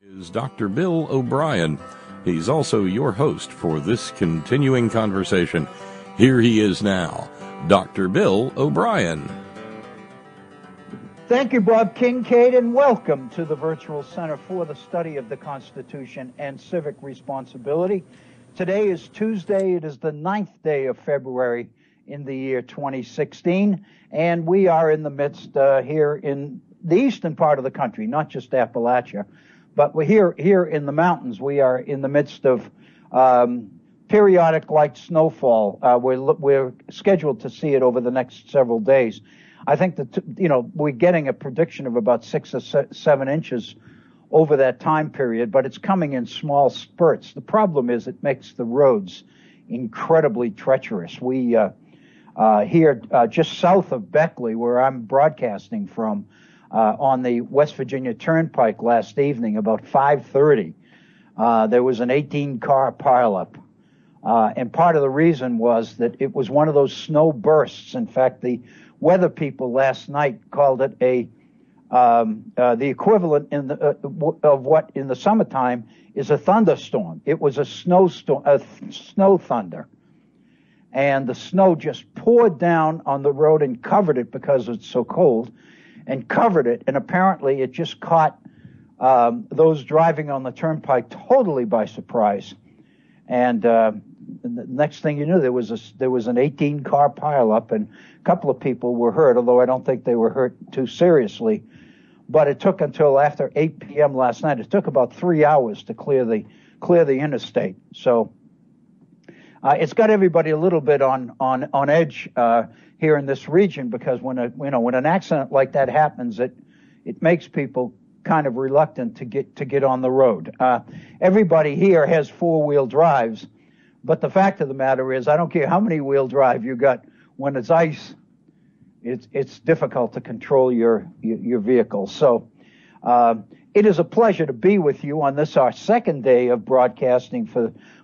Is Dr. Bill O'Brien. He's also your host for this continuing conversation. Here he is now, Dr. Bill O'Brien. Thank you, Bob Kincaid, and welcome to the Virtual Center for the Study of the Constitution and Civic Responsibility. Today is Tuesday. It is the 9th day of February in the year 2016, and we are in the midst here in the eastern part of the country, not just Appalachia, but we're here in the mountains. We are in the midst of periodic light snowfall. We're scheduled to see it over the next several days. I think that, we're getting a prediction of about 6 or 7 inches over that time period, but it's coming in small spurts. The problem is it makes the roads incredibly treacherous. We here just south of Beckley, where I'm broadcasting from, on the West Virginia Turnpike last evening, about 5:30, there was an 18-car pileup. And part of the reason was that it was one of those snow bursts. In fact, the weather people last night called it the equivalent of what in the summertime is a thunderstorm. It was a snowstorm, a snow thunder. And the snow just poured down on the road and covered it because it's so cold. And covered it, and apparently it just caught those driving on the turnpike totally by surprise. And the next thing you knew, there was an 18-car pileup, and a couple of people were hurt, although I don't think they were hurt too seriously. But it took until after 8 p.m. last night. It took about 3 hours to clear the interstate. So it's got everybody a little bit on edge here in this region, because when an accident like that happens, it makes people kind of reluctant to get on the road. Everybody here has four-wheel drives, but the fact of the matter is, I don't care how many wheel drive you got, when it's ice, it's difficult to control your vehicle. So it is a pleasure to be with you on this, our second day of broadcasting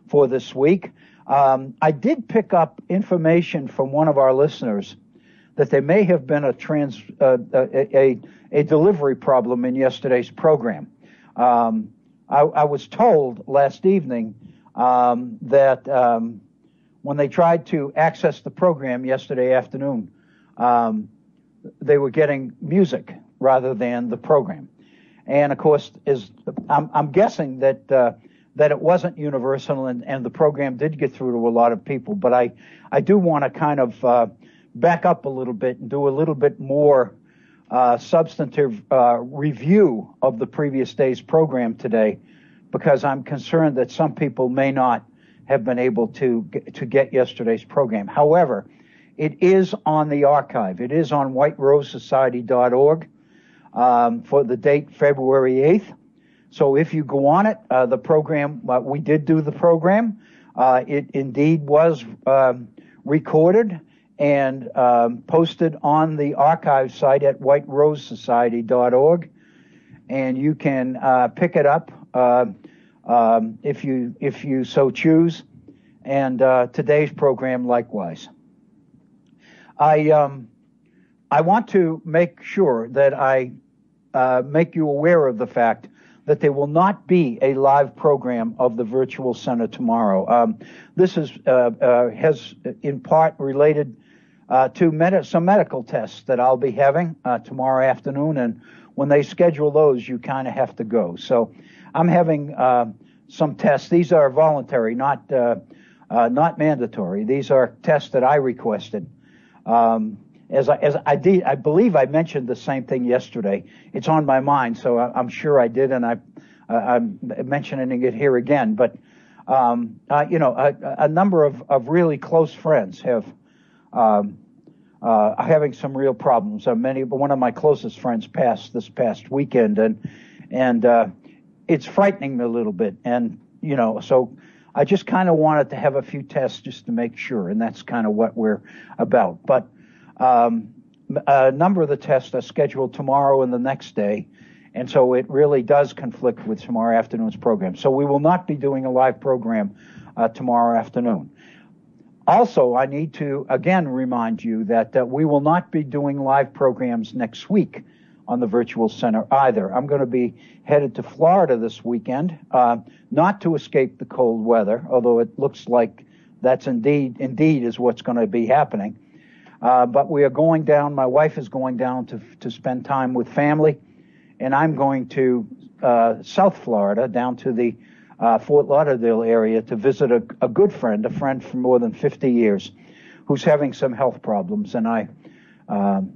for this week. I did pick up information from one of our listeners that there may have been a delivery problem in yesterday's program. I was told last evening that when they tried to access the program yesterday afternoon, they were getting music rather than the program. And of course, I'm guessing that it wasn't universal, and the program did get through to a lot of people. But I do want to kind of back up a little bit and do a little bit more substantive review of the previous day's program today, because I'm concerned that some people may not have been able to get yesterday's program. However, it is on the archive. It is on whiterosesociety.org for the date February 8th. So if you go on it, the program, we did do the program. It indeed was recorded and posted on the archive site at whiterosesociety.org. And you can pick it up if you so choose. And today's program likewise. I want to make sure that I make you aware of the fact that there will not be a live program of the Virtual Center tomorrow. This is has in part related to some medical tests that I'll be having tomorrow afternoon, and when they schedule those, you kind of have to go. So I'm having some tests. These are voluntary, not mandatory. These are tests that I requested. As I did, I believe I mentioned the same thing yesterday. It's on my mind, so I'm sure I did, and I'm mentioning it here again. But a number of really close friends are having some real problems. One of my closest friends passed this past weekend, and it's frightening me a little bit. And so I just kind of wanted to have a few tests just to make sure, and that's kind of what we're about. But a number of the tests are scheduled tomorrow and the next day, and so it really does conflict with tomorrow afternoon's program. So we will not be doing a live program tomorrow afternoon. Also, I need to again remind you that we will not be doing live programs next week on the virtual center either. I'm going to be headed to Florida this weekend, not to escape the cold weather, although it looks like that's indeed is what's going to be happening. But we are going down. My wife is going down to spend time with family, and I'm going to South Florida, down to the Fort Lauderdale area to visit a good friend, a friend for more than 50 years, who's having some health problems. And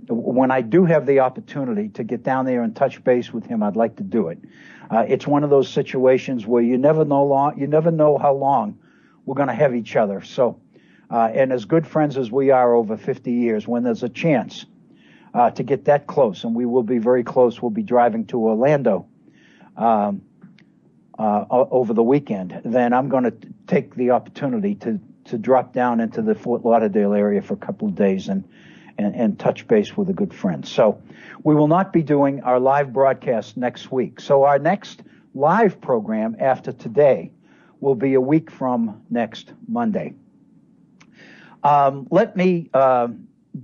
when I do have the opportunity to get down there and touch base with him, I'd like to do it. It's one of those situations where you never know how long we're going to have each other. So, and as good friends as we are over 50 years, when there's a chance to get that close, and we will be very close, we'll be driving to Orlando over the weekend, then I'm going to take the opportunity to drop down into the Fort Lauderdale area for a couple of days and touch base with a good friend. So we will not be doing our live broadcast next week. So our next live program after today will be a week from next Monday. Let me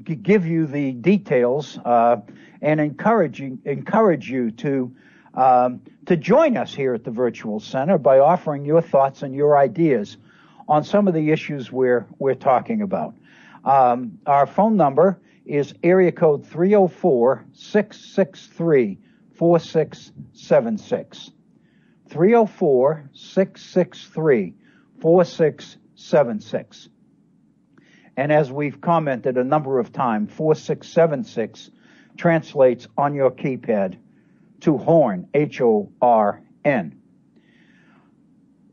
give you the details and encourage you to join us here at the Virtual Center by offering your thoughts and your ideas on some of the issues we're talking about. Our phone number is area code 304-663-4676. 304-663-4676. And as we've commented a number of times, 4676 translates on your keypad to Horn, H-O-R-N.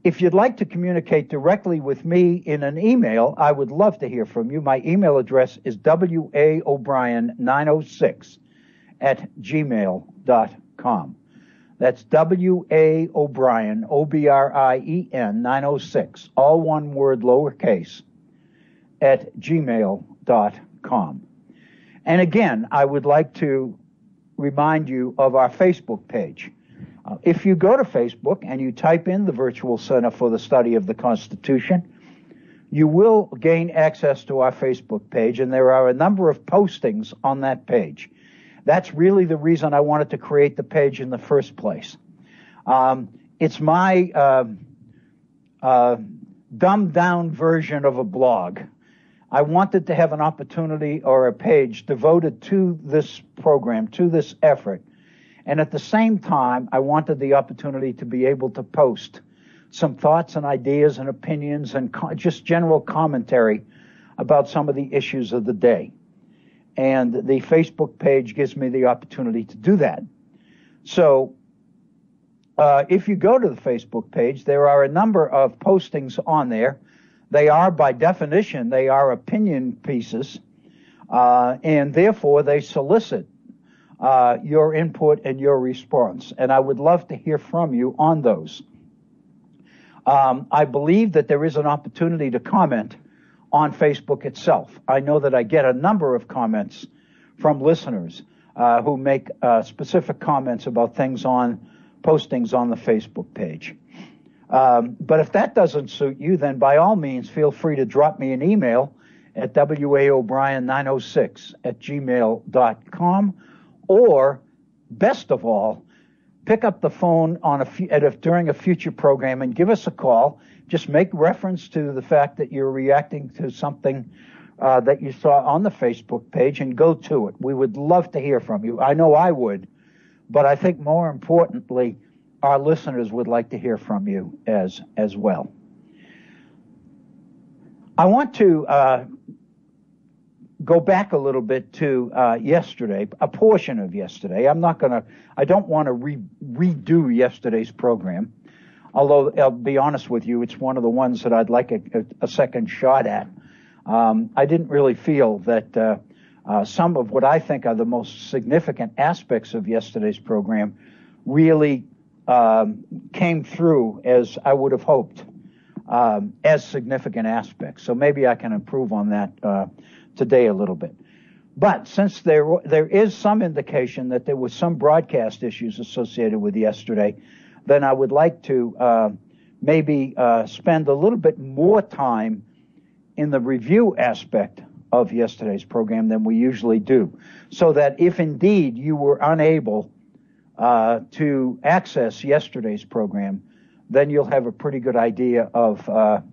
If you'd like to communicate directly with me in an email, I would love to hear from you. My email address is waobrien906@gmail.com. That's W-A-O'Brien, O-B-R-I-E-N, 906, all one word, lowercase, at gmail.com. And again, I would like to remind you of our Facebook page. If you go to Facebook and you type in the Virtual Center for the Study of the Constitution, you will gain access to our Facebook page, and there are a number of postings on that page. That's really the reason I wanted to create the page in the first place. It's my dumbed-down version of a blog. I wanted to have an opportunity or a page devoted to this program, to this effort. And at the same time, I wanted the opportunity to be able to post some thoughts and ideas and opinions and just general commentary about some of the issues of the day. And the Facebook page gives me the opportunity to do that. So if you go to the Facebook page, there are a number of postings on there. They are, by definition, they are opinion pieces, and therefore they solicit your input and your response. And I would love to hear from you on those. I believe that there is an opportunity to comment on Facebook itself. I know that I get a number of comments from listeners who make specific comments about things on postings on the Facebook page. But if that doesn't suit you, then by all means, feel free to drop me an email at waobrien906@gmail.com, or best of all, pick up the phone during a future program and give us a call. Just make reference to the fact that you're reacting to something that you saw on the Facebook page and go to it. We would love to hear from you. I know I would, but I think more importantly, our listeners would like to hear from you as well. I want to go back a little bit to yesterday, a portion of yesterday. I don't want to redo yesterday's program, although I'll be honest with you, it's one of the ones that I'd like a second shot at. I didn't really feel that some of what I think are the most significant aspects of yesterday's program really came through as I would have hoped, as significant aspects. So maybe I can improve on that today a little bit. But since there is some indication that there was some broadcast issues associated with yesterday, then I would like to maybe spend a little bit more time in the review aspect of yesterday's program than we usually do, so that if indeed you were unable to access yesterday's program, then you'll have a pretty good idea of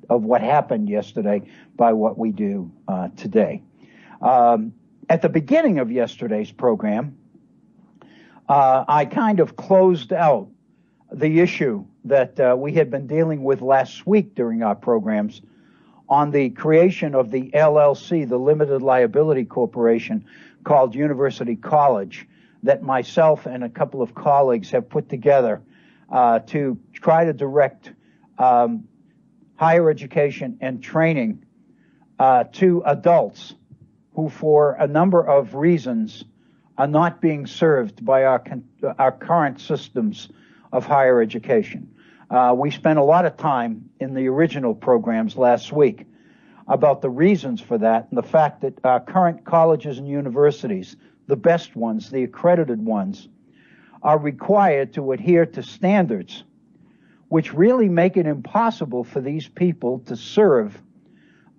what happened yesterday by what we do today. At the beginning of yesterday's program, I kind of closed out the issue that we had been dealing with last week during our programs on the creation of the LLC, the Limited Liability Corporation, called University College, that myself and a couple of colleagues have put together to try to direct higher education and training to adults who, for a number of reasons, are not being served by our current systems of higher education. We spent a lot of time in the original programs last week about the reasons for that and the fact that our current colleges and universities, the best ones, the accredited ones, are required to adhere to standards which really make it impossible for these people to serve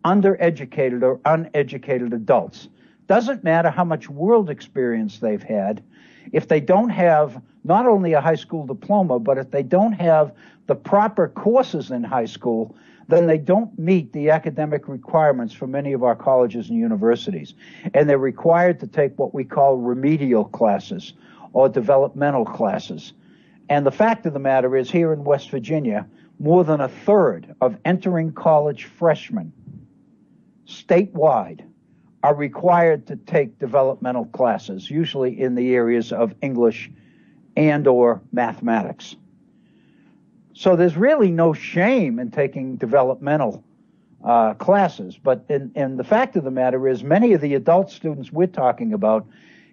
undereducated or uneducated adults. Doesn't matter how much world experience they've had, if they don't have not only a high school diploma, but if they don't have the proper courses in high school, then they don't meet the academic requirements for many of our colleges and universities. And they're required to take what we call remedial classes or developmental classes. And the fact of the matter is, here in West Virginia, more than a third of entering college freshmen statewide are required to take developmental classes, usually in the areas of English and or mathematics. So there's really no shame in taking developmental classes. But and the fact of the matter is, many of the adult students we're talking about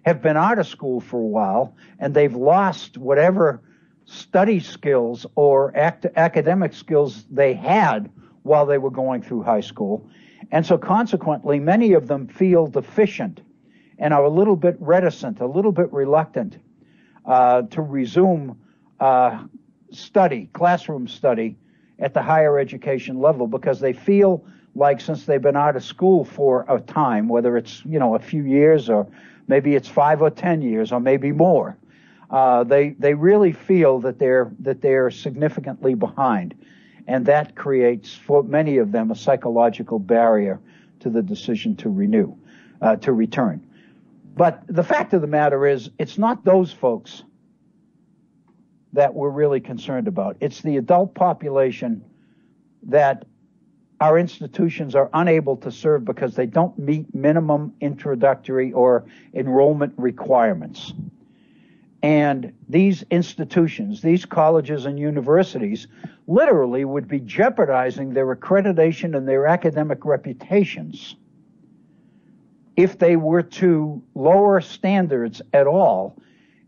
have been out of school for a while, and they've lost whatever study skills or academic skills they had while they were going through high school. And so consequently, many of them feel deficient and are a little bit reticent, a little bit reluctant to resume classroom study at the higher education level, because they feel like, since they've been out of school for a time, whether it's, a few years or maybe it's 5 or 10 years or maybe more, they really feel that they're significantly behind. And that creates, for many of them, a psychological barrier to the decision to return. But the fact of the matter is, it's not those folks that we're really concerned about. It's the adult population that our institutions are unable to serve because they don't meet minimum introductory or enrollment requirements. And these institutions, these colleges and universities, literally would be jeopardizing their accreditation and their academic reputations if they were to lower standards at all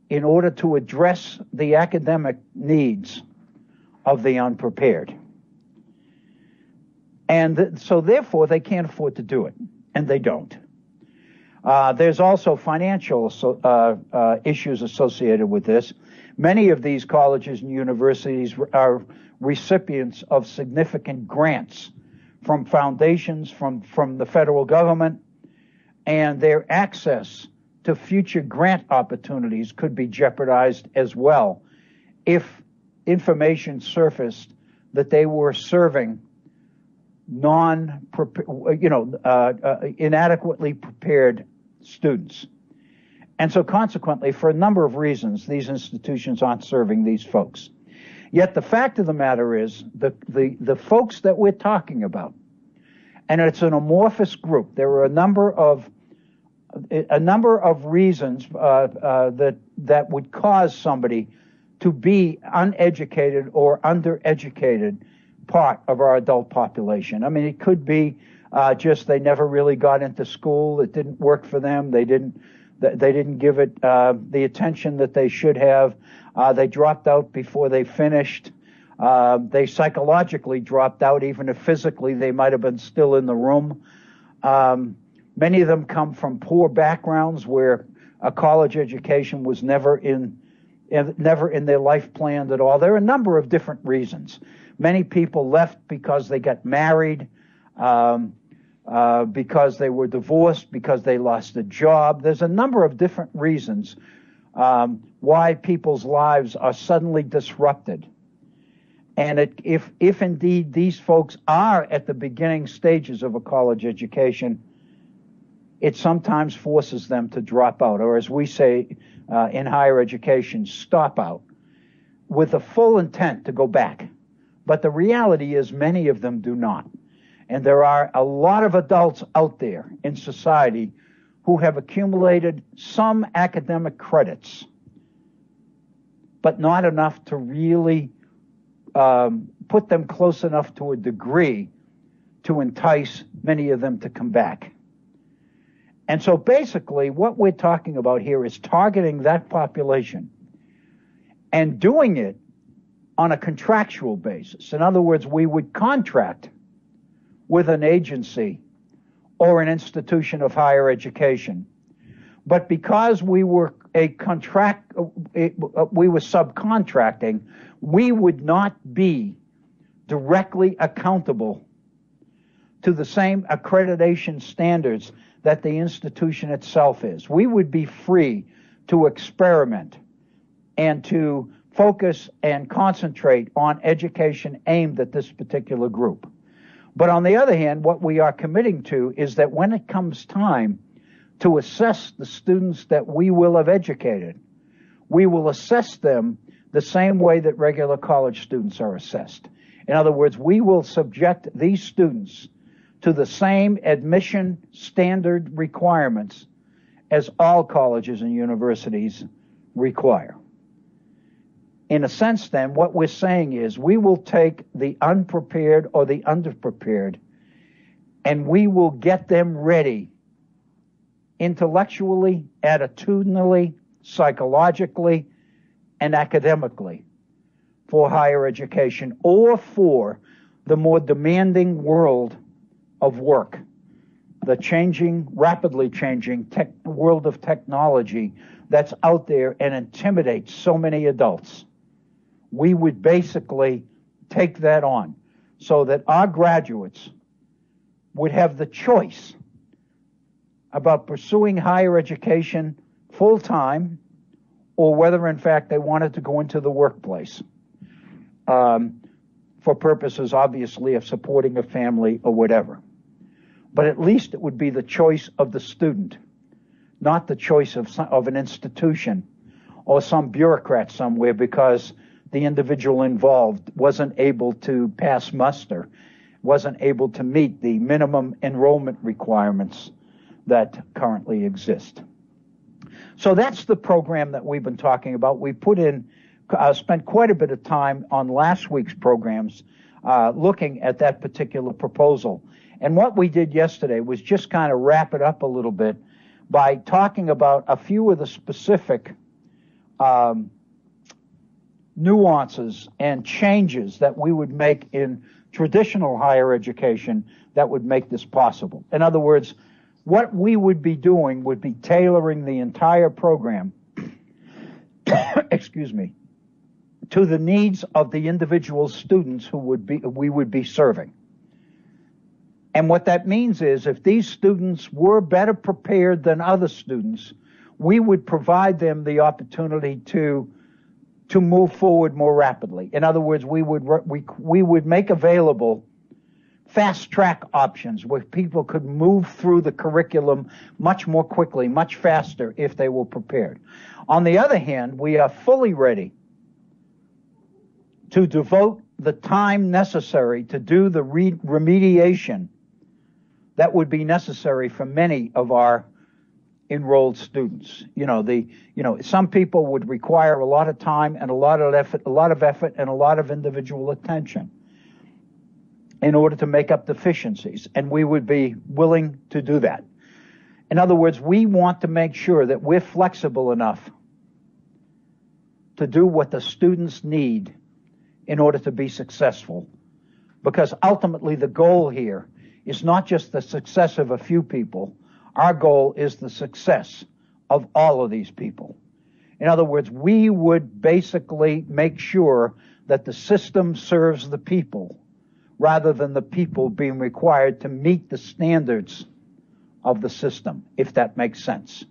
in order to address the academic needs of the unprepared. And so therefore they can't afford to do it, and they don't. There's also financial issues associated with this. Many of these colleges and universities are recipients of significant grants from foundations, from the federal government, and their access to future grant opportunities could be jeopardized as well if information surfaced that they were serving inadequately prepared students. And so consequently, for a number of reasons, these institutions aren't serving these folks. Yet the fact of the matter is, the folks that we're talking about, and it's an amorphous group, there are a number of reasons that would cause somebody to be uneducated or undereducated part of our adult population. I mean, it could be just they never really got into school. It didn't work for them. They didn't give it the attention that they should have. They dropped out before they finished. They psychologically dropped out, even if physically they might have been still in the room. Many of them come from poor backgrounds where a college education was never in their life planned at all. There are a number of different reasons. Many people left because they got married. because they were divorced, because they lost a job. There's a number of different reasons why people's lives are suddenly disrupted. And if indeed these folks are at the beginning stages of a college education, it sometimes forces them to drop out, or as we say in higher education, stop out, with the full intent to go back. But the reality is many of them do not. And there are a lot of adults out there in society who have accumulated some academic credits, but not enough to really put them close enough to a degree to entice many of them to come back. And so basically what we're talking about here is targeting that population and doing it on a contractual basis. In other words, we would contract with an agency or an institution of higher education. But because we were we were subcontracting, we would not be directly accountable to the same accreditation standards that the institution itself is. We would be free to experiment and to focus and concentrate on education aimed at this particular group. But on the other hand, what we are committing to is that when it comes time to assess the students that we will have educated, we will assess them the same way that regular college students are assessed. In other words, we will subject these students to the same admission standard requirements as all colleges and universities require. In a sense, then, what we're saying is we will take the unprepared or the underprepared and we will get them ready intellectually, attitudinally, psychologically, and academically for higher education or for the more demanding world of work, the changing, rapidly changing world of technology that's out there and intimidates so many adults. We would basically take that on so that our graduates would have the choice about pursuing higher education full-time or whether, in fact, they wanted to go into the workplace for purposes, obviously, of supporting a family or whatever. But at least it would be the choice of the student, not the choice of an institution or some bureaucrat somewhere because the individual involved wasn't able to pass muster, wasn't able to meet the minimum enrollment requirements that currently exist. So that's the program that we've been talking about. We spent quite a bit of time on last week's programs looking at that particular proposal. And what we did yesterday was just kind of wrap it up a little bit by talking about a few of the specific nuances and changes that we would make in traditional higher education that would make this possible. In other words, what we would be doing would be tailoring the entire program, excuse me, to the needs of the individual students who we would be serving. And what that means is if these students were better prepared than other students, we would provide them the opportunity to move forward more rapidly. In other words, we would make available fast track options where people could move through the curriculum much more quickly, much faster if they were prepared. On the other hand, we are fully ready to devote the time necessary to do the remediation that would be necessary for many of our enrolled students. Some people would require a lot of time and a lot of effort and a lot of individual attention in order to make up deficiencies, and we would be willing to do that. In other words, we want to make sure that we're flexible enough to do what the students need in order to be successful, because ultimately the goal here is not just the success of a few people. Our goal is the success of all of these people. In other words, we would basically make sure that the system serves the people rather than the people being required to meet the standards of the system, if that makes sense.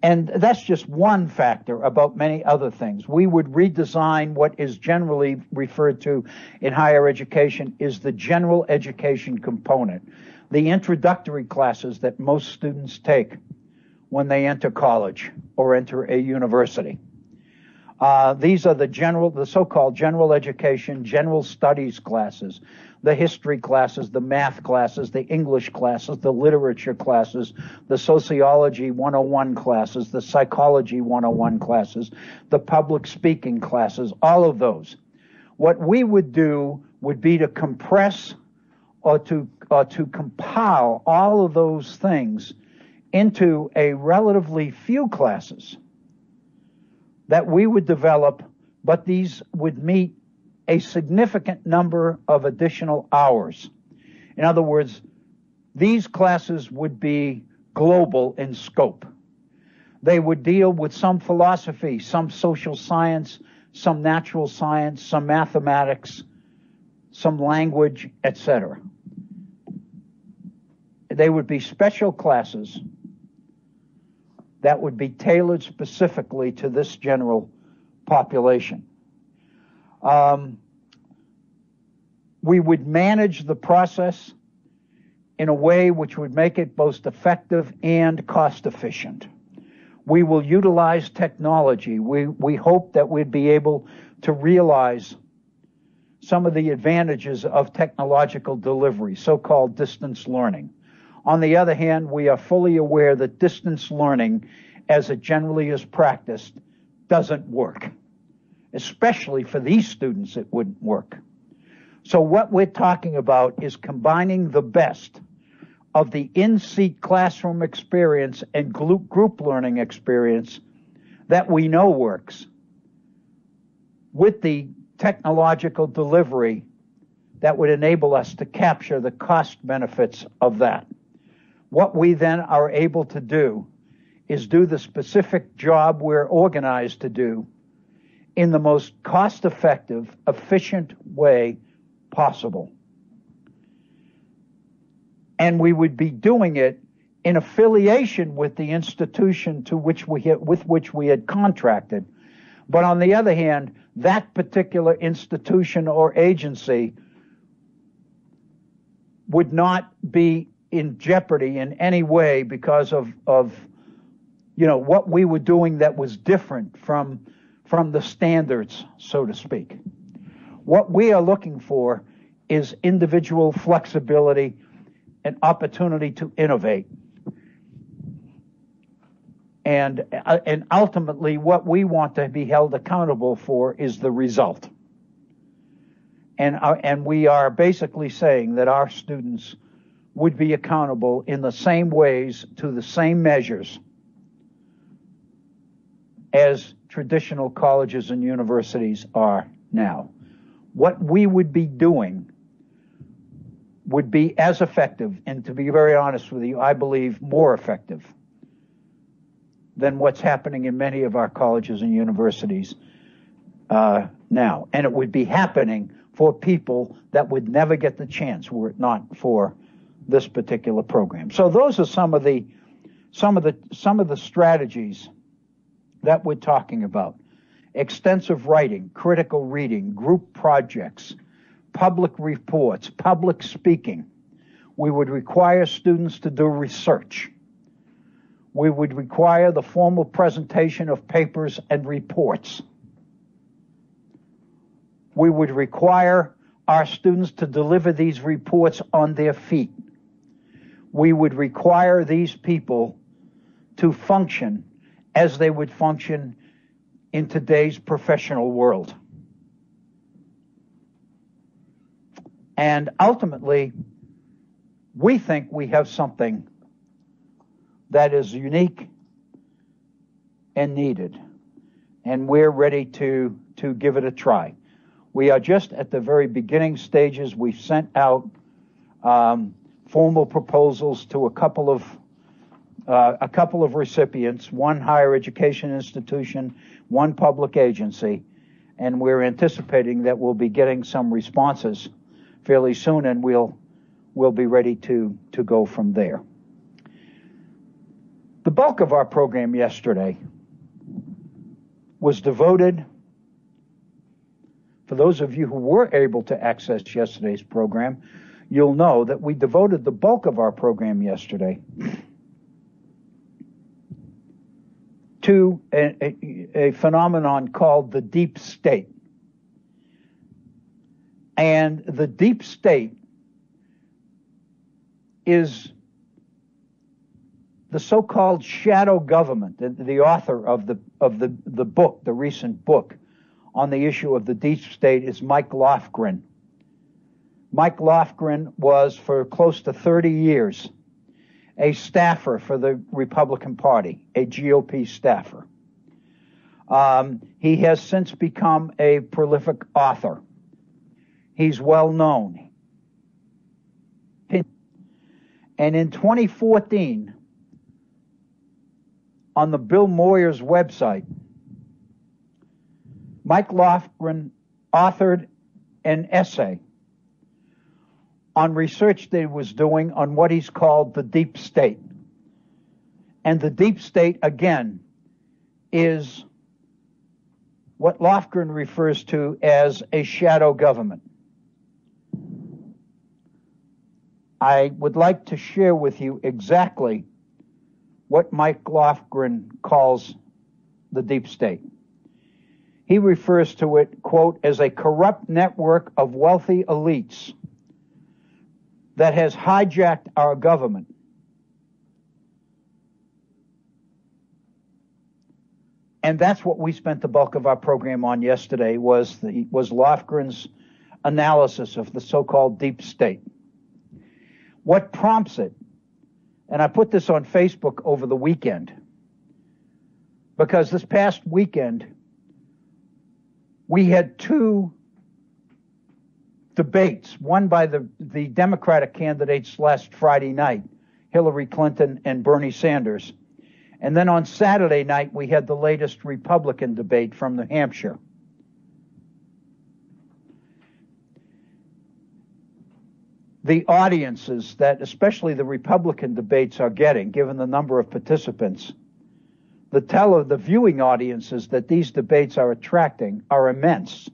And that's just one factor about many other things. We would redesign what is generally referred to in higher education is the general education component, the introductory classes that most students take when they enter college or enter a university. These are the so-called general education, general studies classes, the history classes, the math classes, the English classes, the literature classes, the sociology 101 classes, the psychology 101 classes, the public speaking classes, all of those. What we would do would be to compress or to compile all of those things into a relatively few classes that we would develop, but these would meet a significant number of additional hours. In other words, these classes would be global in scope. They would deal with some philosophy, some social science, some natural science, some mathematics, some language, etc. They would be special classes that would be tailored specifically to this general population. We would manage the process in a way which would make it both effective and cost efficient. We will utilize technology. We hope that we'd be able to realize some of the advantages of technological delivery, so-called distance learning. On the other hand, we are fully aware that distance learning, as it generally is practiced, doesn't work. Especially for these students, it wouldn't work. So what we're talking about is combining the best of the in-seat classroom experience and group learning experience that we know works with the technological delivery that would enable us to capture the cost benefits of that. What we then are able to do is do the specific job we're organized to do in the most cost-effective, efficient way possible. And we would be doing it in affiliation with the institution with which we had contracted. But on the other hand, that particular institution or agency would not be in jeopardy in any way because of what we were doing that was different from the standards, so to speak. What we are looking for is individual flexibility and opportunity to innovate. And ultimately, what we want to be held accountable for is the result. And we are basically saying that our students would be accountable in the same ways to the same measures as traditional colleges and universities are now. What we would be doing would be as effective, and to be very honest with you, I believe more effective than what's happening in many of our colleges and universities now. And it would be happening for people that would never get the chance were it not for this particular program. So those are some of the strategies that we're talking about. Extensive writing, critical reading, group projects, public reports, public speaking. We would require students to do research. We would require the formal presentation of papers and reports. We would require our students to deliver these reports on their feet. We would require these people to function as they would function in today's professional world. And ultimately, we think we have something that is unique and needed, and we're ready to give it a try. We are just at the very beginning stages. We've sent out formal proposals to a couple of recipients, one higher education institution, one public agency, and we're anticipating that we'll be getting some responses fairly soon, and we'll be ready to go from there. The bulk of our program yesterday was devoted, for those of you who were able to access yesterday's program, you'll know that we devoted the bulk of our program yesterday to a phenomenon called the deep state. And the deep state is the so-called shadow government. The author of the book, the recent book on the issue of the deep state, is Mike Lofgren. Mike Lofgren was for close to 30 years a staffer for the Republican Party, a GOP staffer. He has since become a prolific author. He's well known. And in 2014, on the Bill Moyers website, Mike Lofgren authored an essay on research that he was doing on what he's called the deep state. And the deep state, again, is what Lofgren refers to as a shadow government. I would like to share with you exactly what Mike Lofgren calls the deep state. He refers to it, quote, as a corrupt network of wealthy elites that has hijacked our government. And that's what we spent the bulk of our program on yesterday, was Lofgren's analysis of the so-called deep state. What prompts it? And I put this on Facebook over the weekend, because this past weekend we had two debates, one by the Democratic candidates last Friday night, Hillary Clinton and Bernie Sanders. And then on Saturday night, we had the latest Republican debate from New Hampshire. The audiences that especially the Republican debates are getting, given the number of participants, the viewing audiences that these debates are attracting are immense.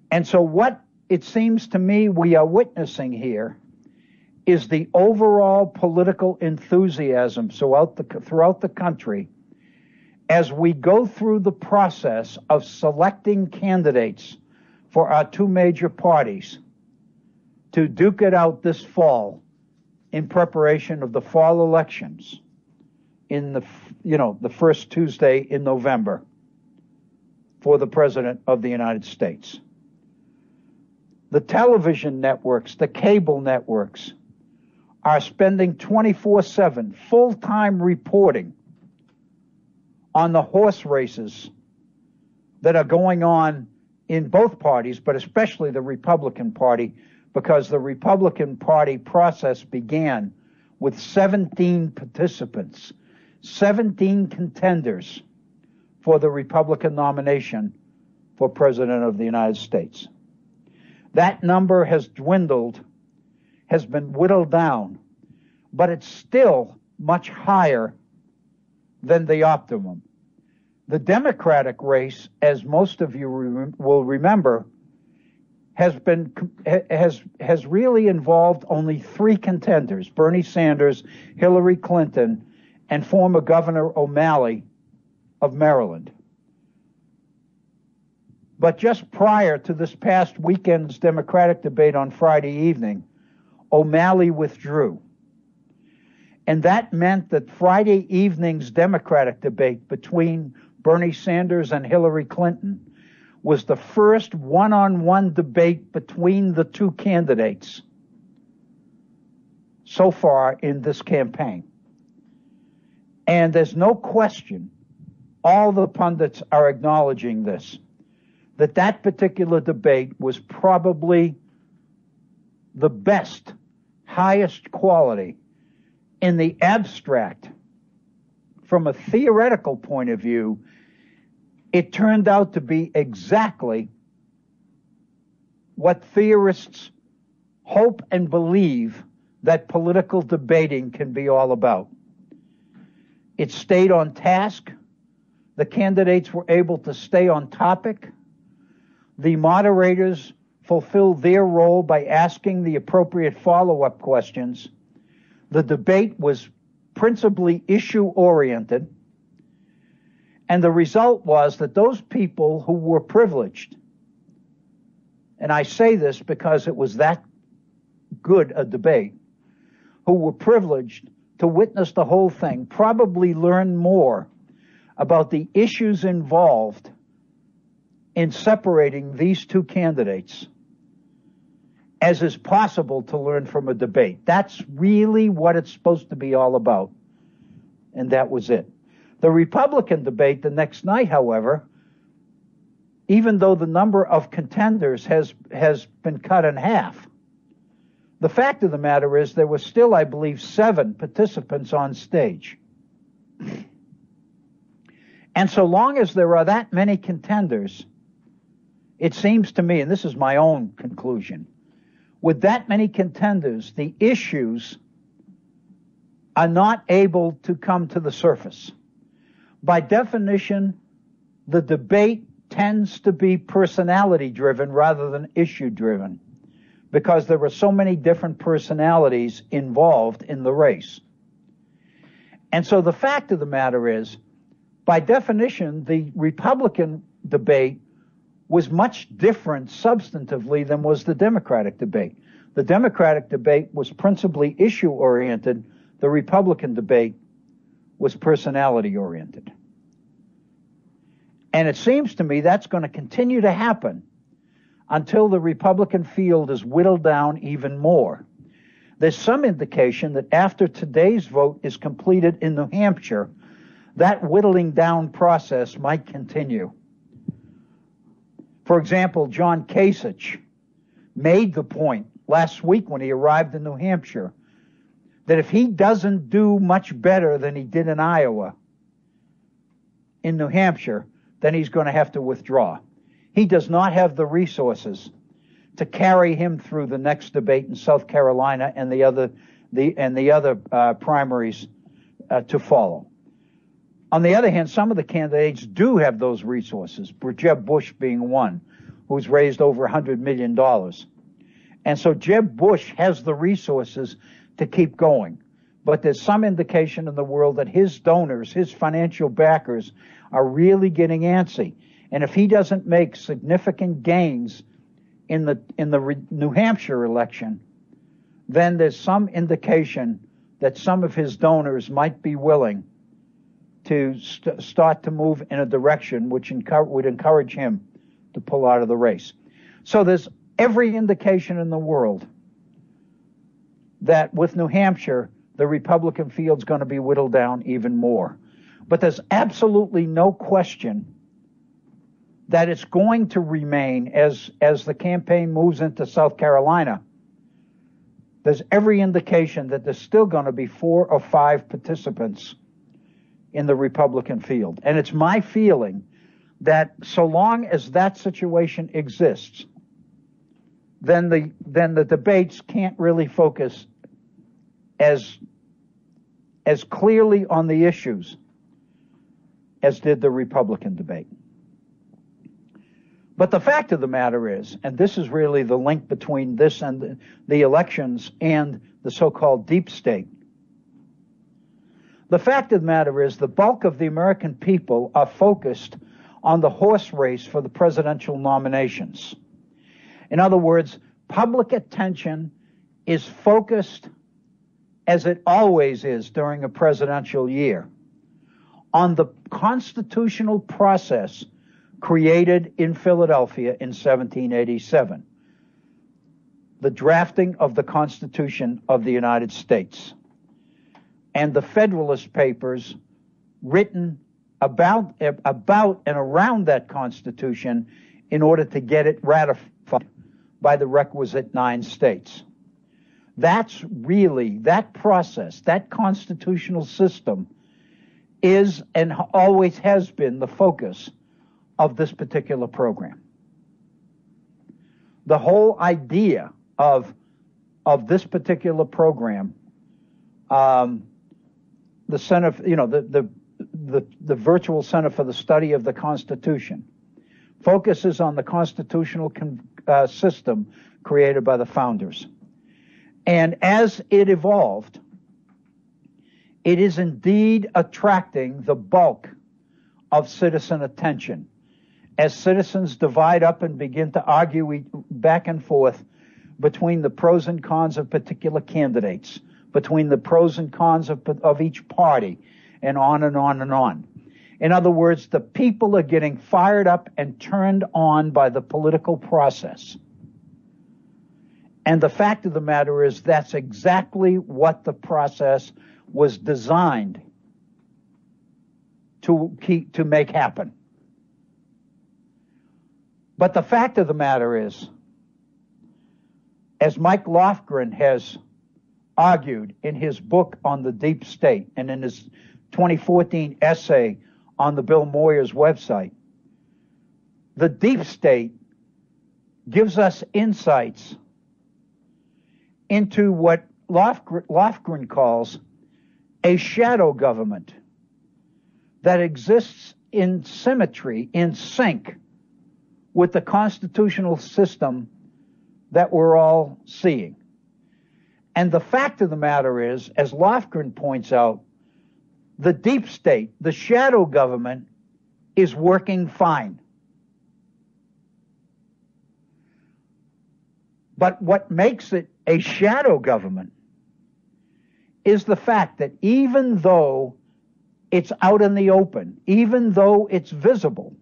And so what it seems to me we are witnessing here is the overall political enthusiasm throughout the country as we go through the process of selecting candidates for our two major parties to duke it out this fall in preparation of the fall elections in the first Tuesday in November for the President of the United States. The television networks, the cable networks, are spending 24/7 full-time reporting on the horse races that are going on in both parties, but especially the Republican Party, because the Republican Party process began with 17 participants, 17 contenders for the Republican nomination for President of the United States. That number has dwindled, has been whittled down, but it's still much higher than the optimum. The Democratic race, as most of you will remember, has really involved only three contenders: Bernie Sanders, Hillary Clinton, and former Governor O'Malley of Maryland. But just prior to this past weekend's Democratic debate on Friday evening, O'Malley withdrew. And that meant that Friday evening's Democratic debate between Bernie Sanders and Hillary Clinton was the first one-on-one debate between the two candidates so far in this campaign. And there's no question, all the pundits are acknowledging this, that particular debate was probably the best, highest quality in the abstract. From a theoretical point of view, it turned out to be exactly what theorists hope and believe that political debating can be all about. It stayed on task. The candidates were able to stay on topic. The moderators fulfilled their role by asking the appropriate follow-up questions. The debate was principally issue-oriented. And the result was that those people who were privileged, and I say this because it was that good a debate, who were privileged to witness the whole thing, probably learned more about the issues involved in separating these two candidates as is possible to learn from a debate. That's really what it's supposed to be all about. And that was it. The Republican debate the next night, however, even though the number of contenders has been cut in half, the fact of the matter is there were still, I believe, 7 participants on stage. And so long as there are that many contenders, it seems to me, and this is my own conclusion, with that many contenders, the issues are not able to come to the surface. By definition, the debate tends to be personality-driven rather than issue-driven, because there are so many different personalities involved in the race. And so the fact of the matter is, by definition, the Republican debate was much different substantively than was the Democratic debate. The Democratic debate was principally issue-oriented. The Republican debate was personality-oriented. And it seems to me that's going to continue to happen until the Republican field is whittled down even more. There's some indication that after today's vote is completed in New Hampshire, that whittling down process might continue. For example, John Kasich made the point last week when he arrived in New Hampshire that if he doesn't do much better than he did in Iowa, in New Hampshire, then he's going to have to withdraw. He does not have the resources to carry him through the next debate in South Carolina and the other primaries to follow. On the other hand, some of the candidates do have those resources, Jeb Bush being one, who's raised over $100 million. And so Jeb Bush has the resources to keep going. But there's some indication in the world that his donors, his financial backers, are really getting antsy. And if he doesn't make significant gains in the New Hampshire election, then there's some indication that some of his donors might be willing to start to move in a direction which would encourage him to pull out of the race. So there's every indication in the world that with New Hampshire, the Republican field's going to be whittled down even more. But there's absolutely no question that it's going to remain as the campaign moves into South Carolina. There's every indication that there's still going to be 4 or 5 participants in the Republican field. And it's my feeling that so long as that situation exists, then the debates can't really focus as clearly on the issues as did the Republican debate. But the fact of the matter is, and this is really the link between this and the elections and the so-called deep state, the fact of the matter is the bulk of the American people are focused on the horse race for the presidential nominations. In other words, public attention is focused, as it always is during a presidential year, on the constitutional process created in Philadelphia in 1787, the drafting of the Constitution of the United States, and the Federalist Papers written about and around that Constitution in order to get it ratified by the requisite 9 states. That's really, that process, that constitutional system is and always has been the focus of this particular program. The whole idea of this particular program, the Center, the Virtual Center for the Study of the Constitution, focuses on the constitutional system created by the founders. And as it evolved, it is indeed attracting the bulk of citizen attention. As citizens divide up and begin to argue back and forth between the pros and cons of particular candidates, between the pros and cons of each party, and on and on and on. In other words, the people are getting fired up and turned on by the political process. And the fact of the matter is that's exactly what the process was designed to make happen. But the fact of the matter is, as Mike Lofgren has argued in his book on the deep state and in his 2014 essay on the Bill Moyers website, the deep state gives us insights into what Lofgren calls a shadow government that exists in symmetry, in sync with the constitutional system that we're all seeing. And the fact of the matter is, as Lofgren points out, the deep state, the shadow government, is working fine. But what makes it a shadow government is the fact that even though it's out in the open, even though it's visible,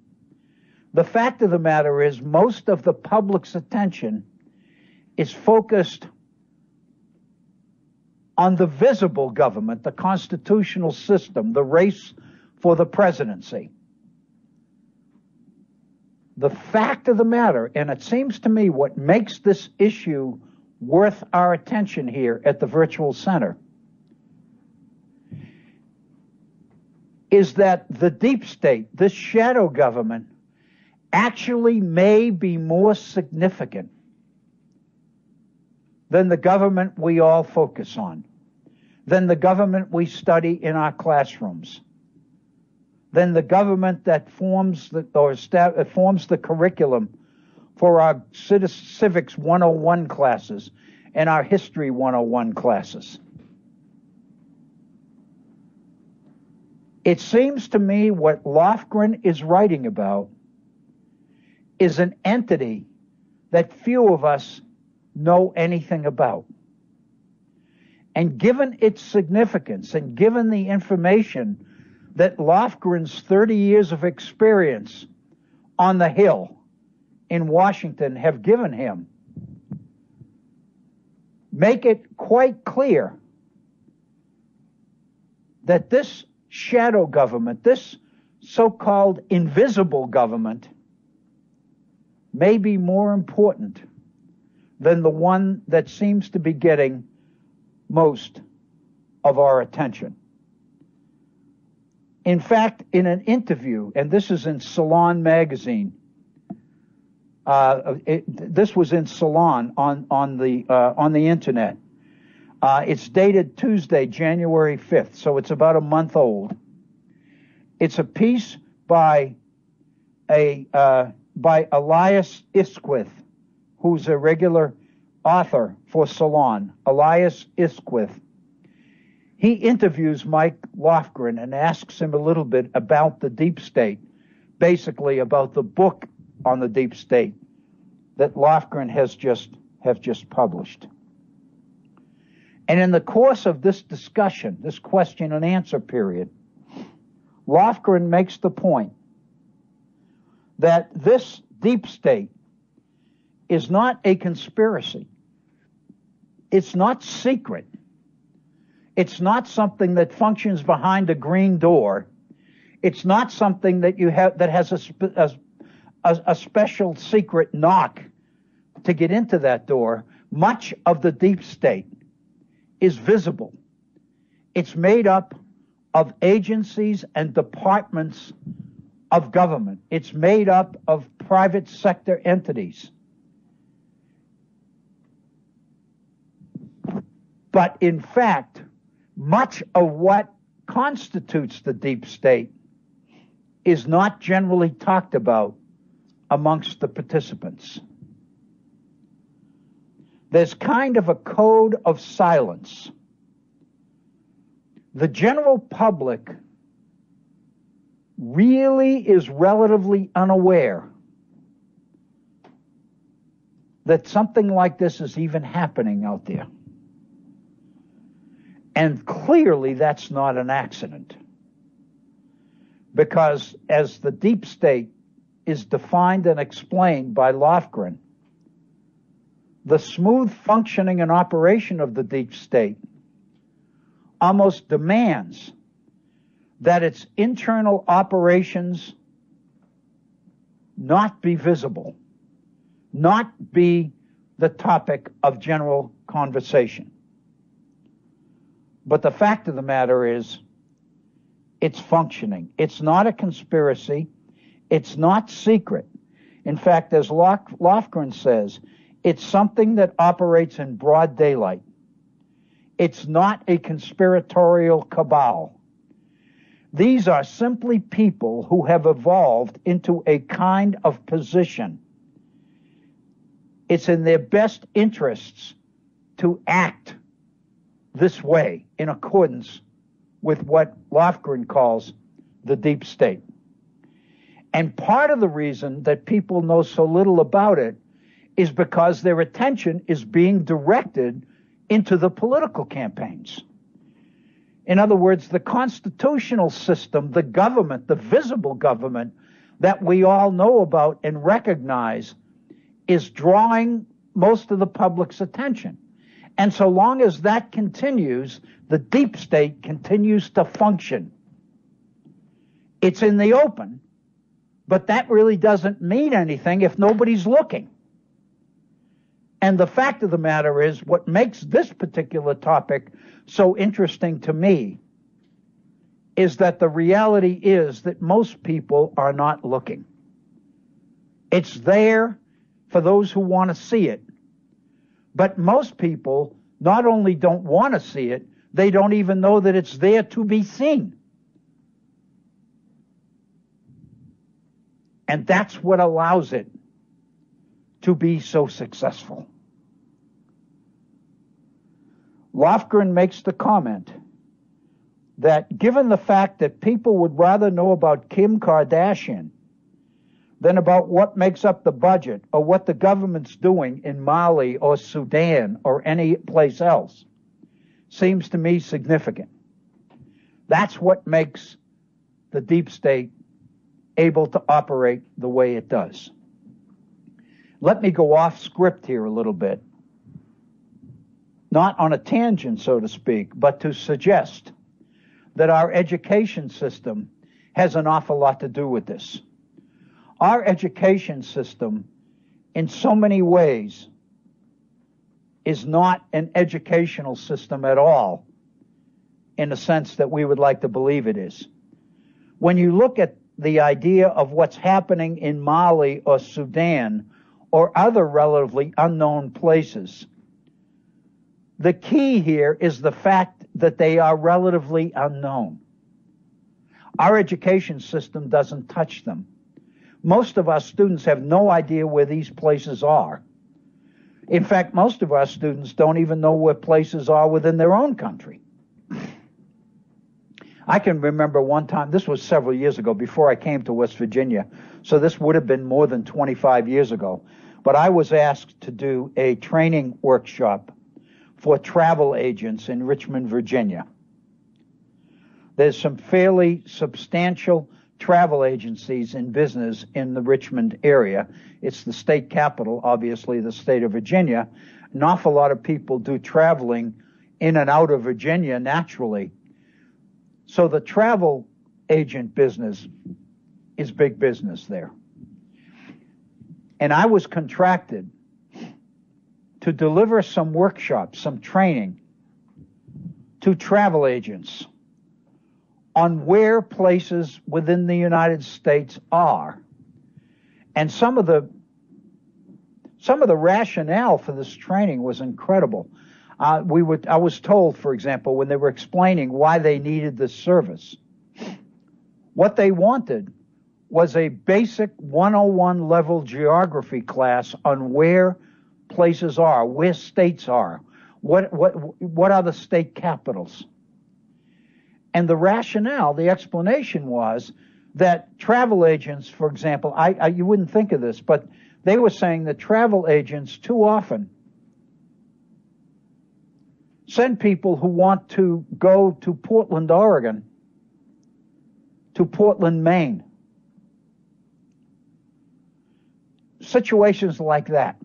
the fact of the matter is most of the public's attention is focused on the visible government, the constitutional system, the race for the presidency. The fact of the matter, and it seems to me what makes this issue worth our attention here at the Virtual Center, is that the deep state, this shadow government, actually may be more significant than the government we all focus on, than the government we study in our classrooms, than the government that forms the curriculum for our Civics 101 classes and our History 101 classes. It seems to me what Lofgren is writing about is an entity that few of us know anything about. And given its significance and given the information that Lofgren's 30 years of experience on the Hill in Washington have given him, make it quite clear that this shadow government, this so-called invisible government, may be more important than the one that seems to be getting most of our attention. In fact, in an interview, and this is in Salon magazine, this was in Salon on the internet. It's dated Tuesday, January 5th, so it's about a month old. It's a piece by Elias Isquith, who's a regular author for Salon, Elias Isquith. He interviews Mike Lofgren and asks him a little bit about the deep state, basically about the book on the deep state that Lofgren has just published. And in the course of this discussion, this question and answer period, Lofgren makes the point that this deep state is not a conspiracy. It's not secret. It's not something that functions behind a green door. It's not something that has a special secret knock to get into that door. Much of the deep state is visible. It's made up of agencies and departments of government. It's made up of private sector entities. But in fact, much of what constitutes the deep state is not generally talked about amongst the participants. There's kind of a code of silence. The general public really is relatively unaware that something like this is even happening out there. And clearly that's not an accident. Because as the deep state is defined and explained by Lofgren, the smooth functioning and operation of the deep state almost demands that its internal operations not be visible, not be the topic of general conversation. But the fact of the matter is, it's functioning. It's not a conspiracy. It's not secret. In fact, as Lofgren says, it's something that operates in broad daylight. It's not a conspiratorial cabal. These are simply people who have evolved into a kind of position. It's in their best interests to act this way in accordance with what Lofgren calls the deep state. And part of the reason that people know so little about it is because their attention is being directed into the political campaigns. In other words, the constitutional system, the government, the visible government that we all know about and recognize is drawing most of the public's attention. And so long as that continues, the deep state continues to function. It's in the open, but that really doesn't mean anything if nobody's looking. And the fact of the matter is, what makes this particular topic so interesting to me is that the reality is that most people are not looking. It's there for those who want to see it. But most people not only don't want to see it, they don't even know that it's there to be seen. And that's what allows it to be so successful. Lofgren makes the comment that given the fact that people would rather know about Kim Kardashian than about what makes up the budget or what the government's doing in Mali or Sudan or any place else, seems to me significant. That's what makes the deep state able to operate the way it does. Let me go off script here a little bit. Not on a tangent, so to speak, but to suggest that our education system has an awful lot to do with this. Our education system, in so many ways, is not an educational system at all, in the sense that we would like to believe it is. When you look at the idea of what's happening in Mali or Sudan or other relatively unknown places, the key here is the fact that they are relatively unknown. Our education system doesn't touch them. Most of our students have no idea where these places are. In fact, most of our students don't even know where places are within their own country. I can remember one time, this was several years ago, before I came to West Virginia, so this would have been more than 25 years ago, but I was asked to do a training workshop for travel agents in Richmond, Virginia. There's some fairly substantial travel agencies in business in the Richmond area. It's the state capital, obviously, the state of Virginia. An awful lot of people do traveling in and out of Virginia naturally. So the travel agent business is big business there. And I was contracted to deliver some workshops, some training to travel agents on where places within the United States are. And some of the rationale for this training was incredible. I was told, for example, when they were explaining why they needed this service, what they wanted was a basic 101 level geography class on where places are, where states are, what are the state capitals. And the rationale, the explanation was that travel agents, for example, you wouldn't think of this, but they were saying that travel agents too often send people who want to go to Portland, Oregon, to Portland, Maine. Situations like that.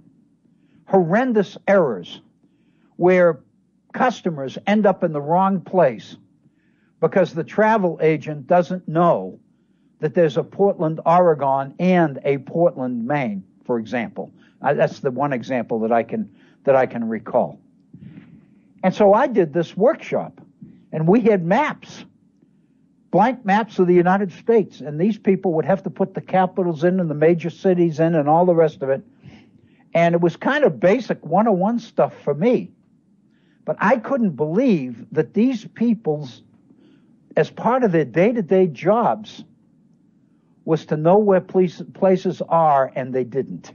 Horrendous errors where customers end up in the wrong place because the travel agent doesn't know that there's a Portland, Oregon and a Portland, Maine, for example. That's the one example that I can recall. And so I did this workshop, and we had maps, blank maps of the United States, and these people would have to put the capitals in and the major cities in and all the rest of it. And it was kind of basic 101 stuff for me. But I couldn't believe that these people's, as part of their day-to-day jobs, was to know where places are, and they didn't.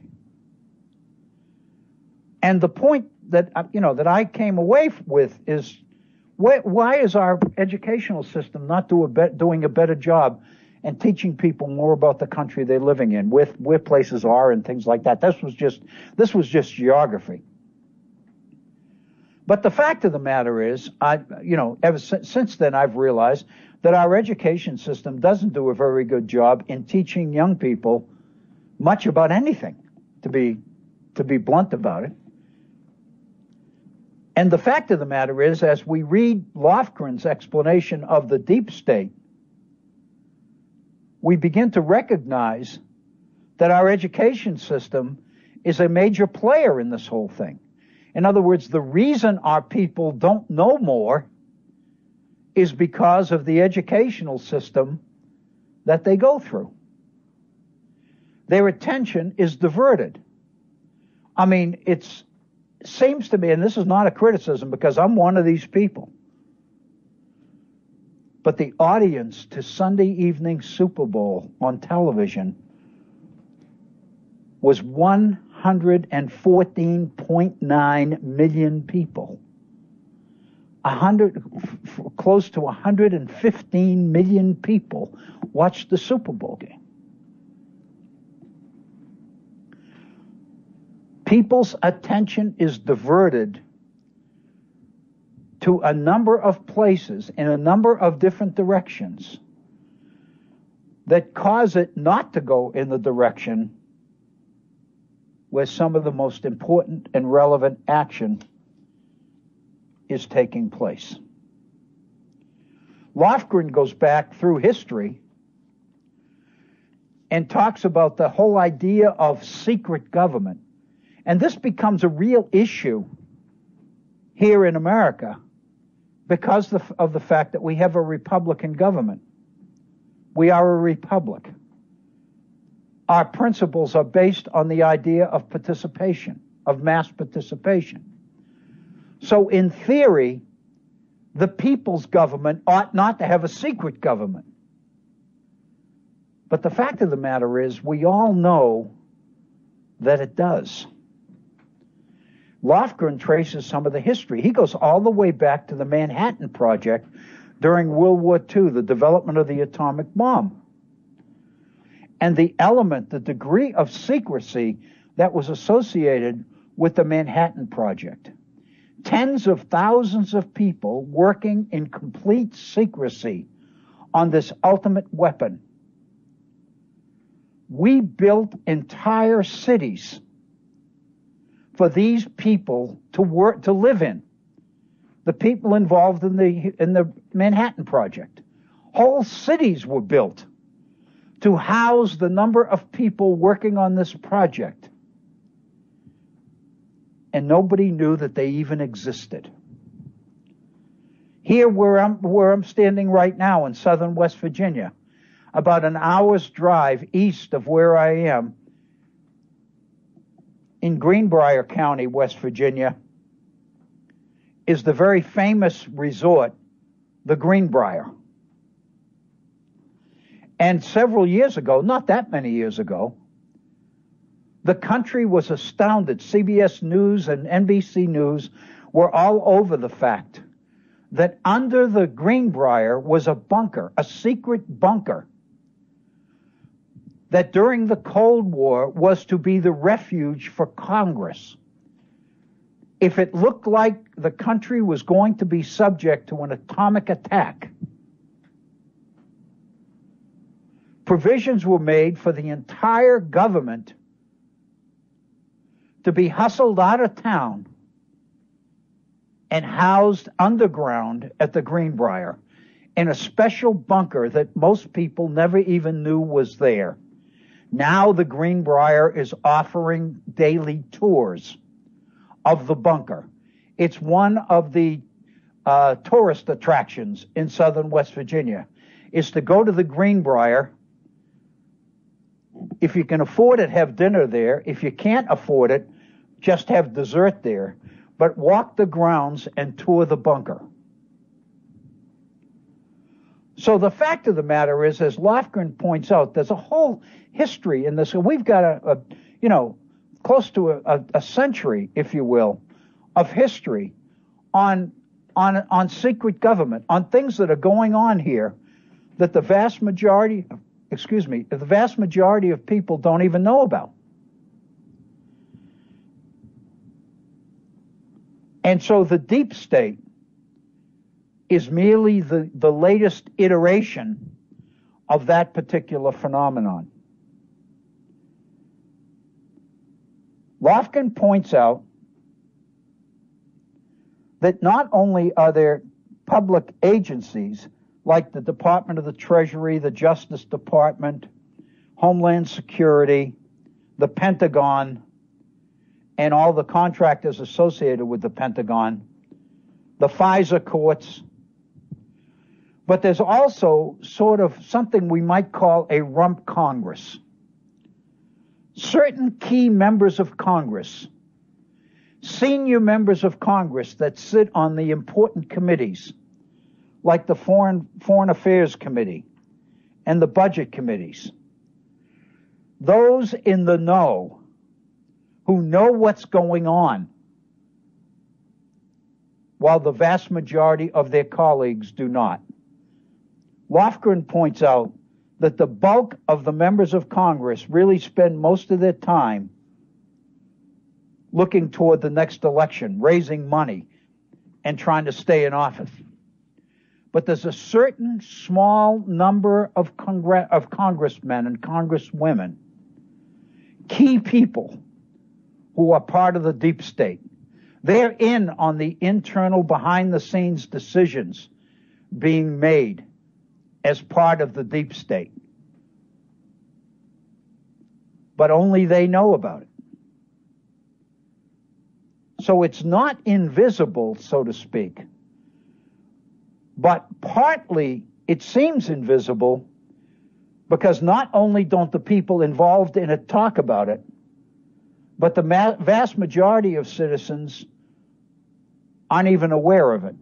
And the point that that I came away with is, why is our educational system not doing a better job and teaching people more about the country they're living in, where places are and things like that? This was just geography. But the fact of the matter is, ever since then I've realized that our education system doesn't do a very good job in teaching young people much about anything, to be blunt about it. And the fact of the matter is, as we read Lofgren's explanation of the deep state, we begin to recognize that our education system is a major player in this whole thing. In other words, the reason our people don't know more is because of the educational system that they go through. Their attention is diverted. I mean, it seems to me, and this is not a criticism because I'm one of these people, but the audience to Sunday evening Super Bowl on television was 114.9 million people. Close to 115 million people watched the Super Bowl game. People's attention is diverted to a number of places in a number of different directions that cause it not to go in the direction where some of the most important and relevant action is taking place. Lofgren goes back through history and talks about the whole idea of secret government. And this becomes a real issue here in America because of the fact that we have a Republican government. We are a republic. Our principles are based on the idea of participation, of mass participation. So in theory, the people's government ought not to have a secret government. But the fact of the matter is, we all know that it does. Lofgren traces some of the history. He goes all the way back to the Manhattan Project during World War II, the development of the atomic bomb. And the degree of secrecy that was associated with the Manhattan Project. Tens of thousands of people working in complete secrecy on this ultimate weapon. We built entire cities for these people to live in. The people involved in the Manhattan Project. Whole cities were built to house the number of people working on this project. And nobody knew that they even existed. Here where I'm standing right now in southern West Virginia, about an hour's drive east of where I am, in Greenbrier County, West Virginia, is the very famous resort, the Greenbrier. And several years ago, not that many years ago, the country was astounded. CBS News and NBC News were all over the fact that under the Greenbrier was a bunker, a secret bunker, that during the Cold War was to be the refuge for Congress. If it looked like the country was going to be subject to an atomic attack, provisions were made for the entire government to be hustled out of town and housed underground at the Greenbrier in a special bunker that most people never even knew was there. Now the Greenbrier is offering daily tours of the bunker. It's one of the tourist attractions in southern West Virginia, is to go to the Greenbrier. If you can afford it, have dinner there. If you can't afford it, just have dessert there. But walk the grounds and tour the bunker. So the fact of the matter is, as Lofgren points out, there's a whole history in this. We've got close to a century, if you will, of history on secret government, on things that are going on here that the vast majority of people don't even know about. And so the deep state is merely the latest iteration of that particular phenomenon. Lofgren points out that not only are there public agencies like the Department of the Treasury, the Justice Department, Homeland Security, the Pentagon, and all the contractors associated with the Pentagon, the FISA courts, but there's also sort of something we might call a rump Congress. Certain key members of Congress, senior members of Congress that sit on the important committees, like the Foreign Affairs Committee and the Budget Committees, those in the know, who know what's going on, while the vast majority of their colleagues do not. Lofgren points out that the bulk of the members of Congress really spend most of their time looking toward the next election, raising money, and trying to stay in office. But there's a certain small number of congressmen and congresswomen, key people who are part of the deep state. They're in on the internal, behind-the-scenes decisions being made as part of the deep state. But only they know about it. So it's not invisible, so to speak, but partly it seems invisible because not only don't the people involved in it talk about it, but the vast majority of citizens aren't even aware of it.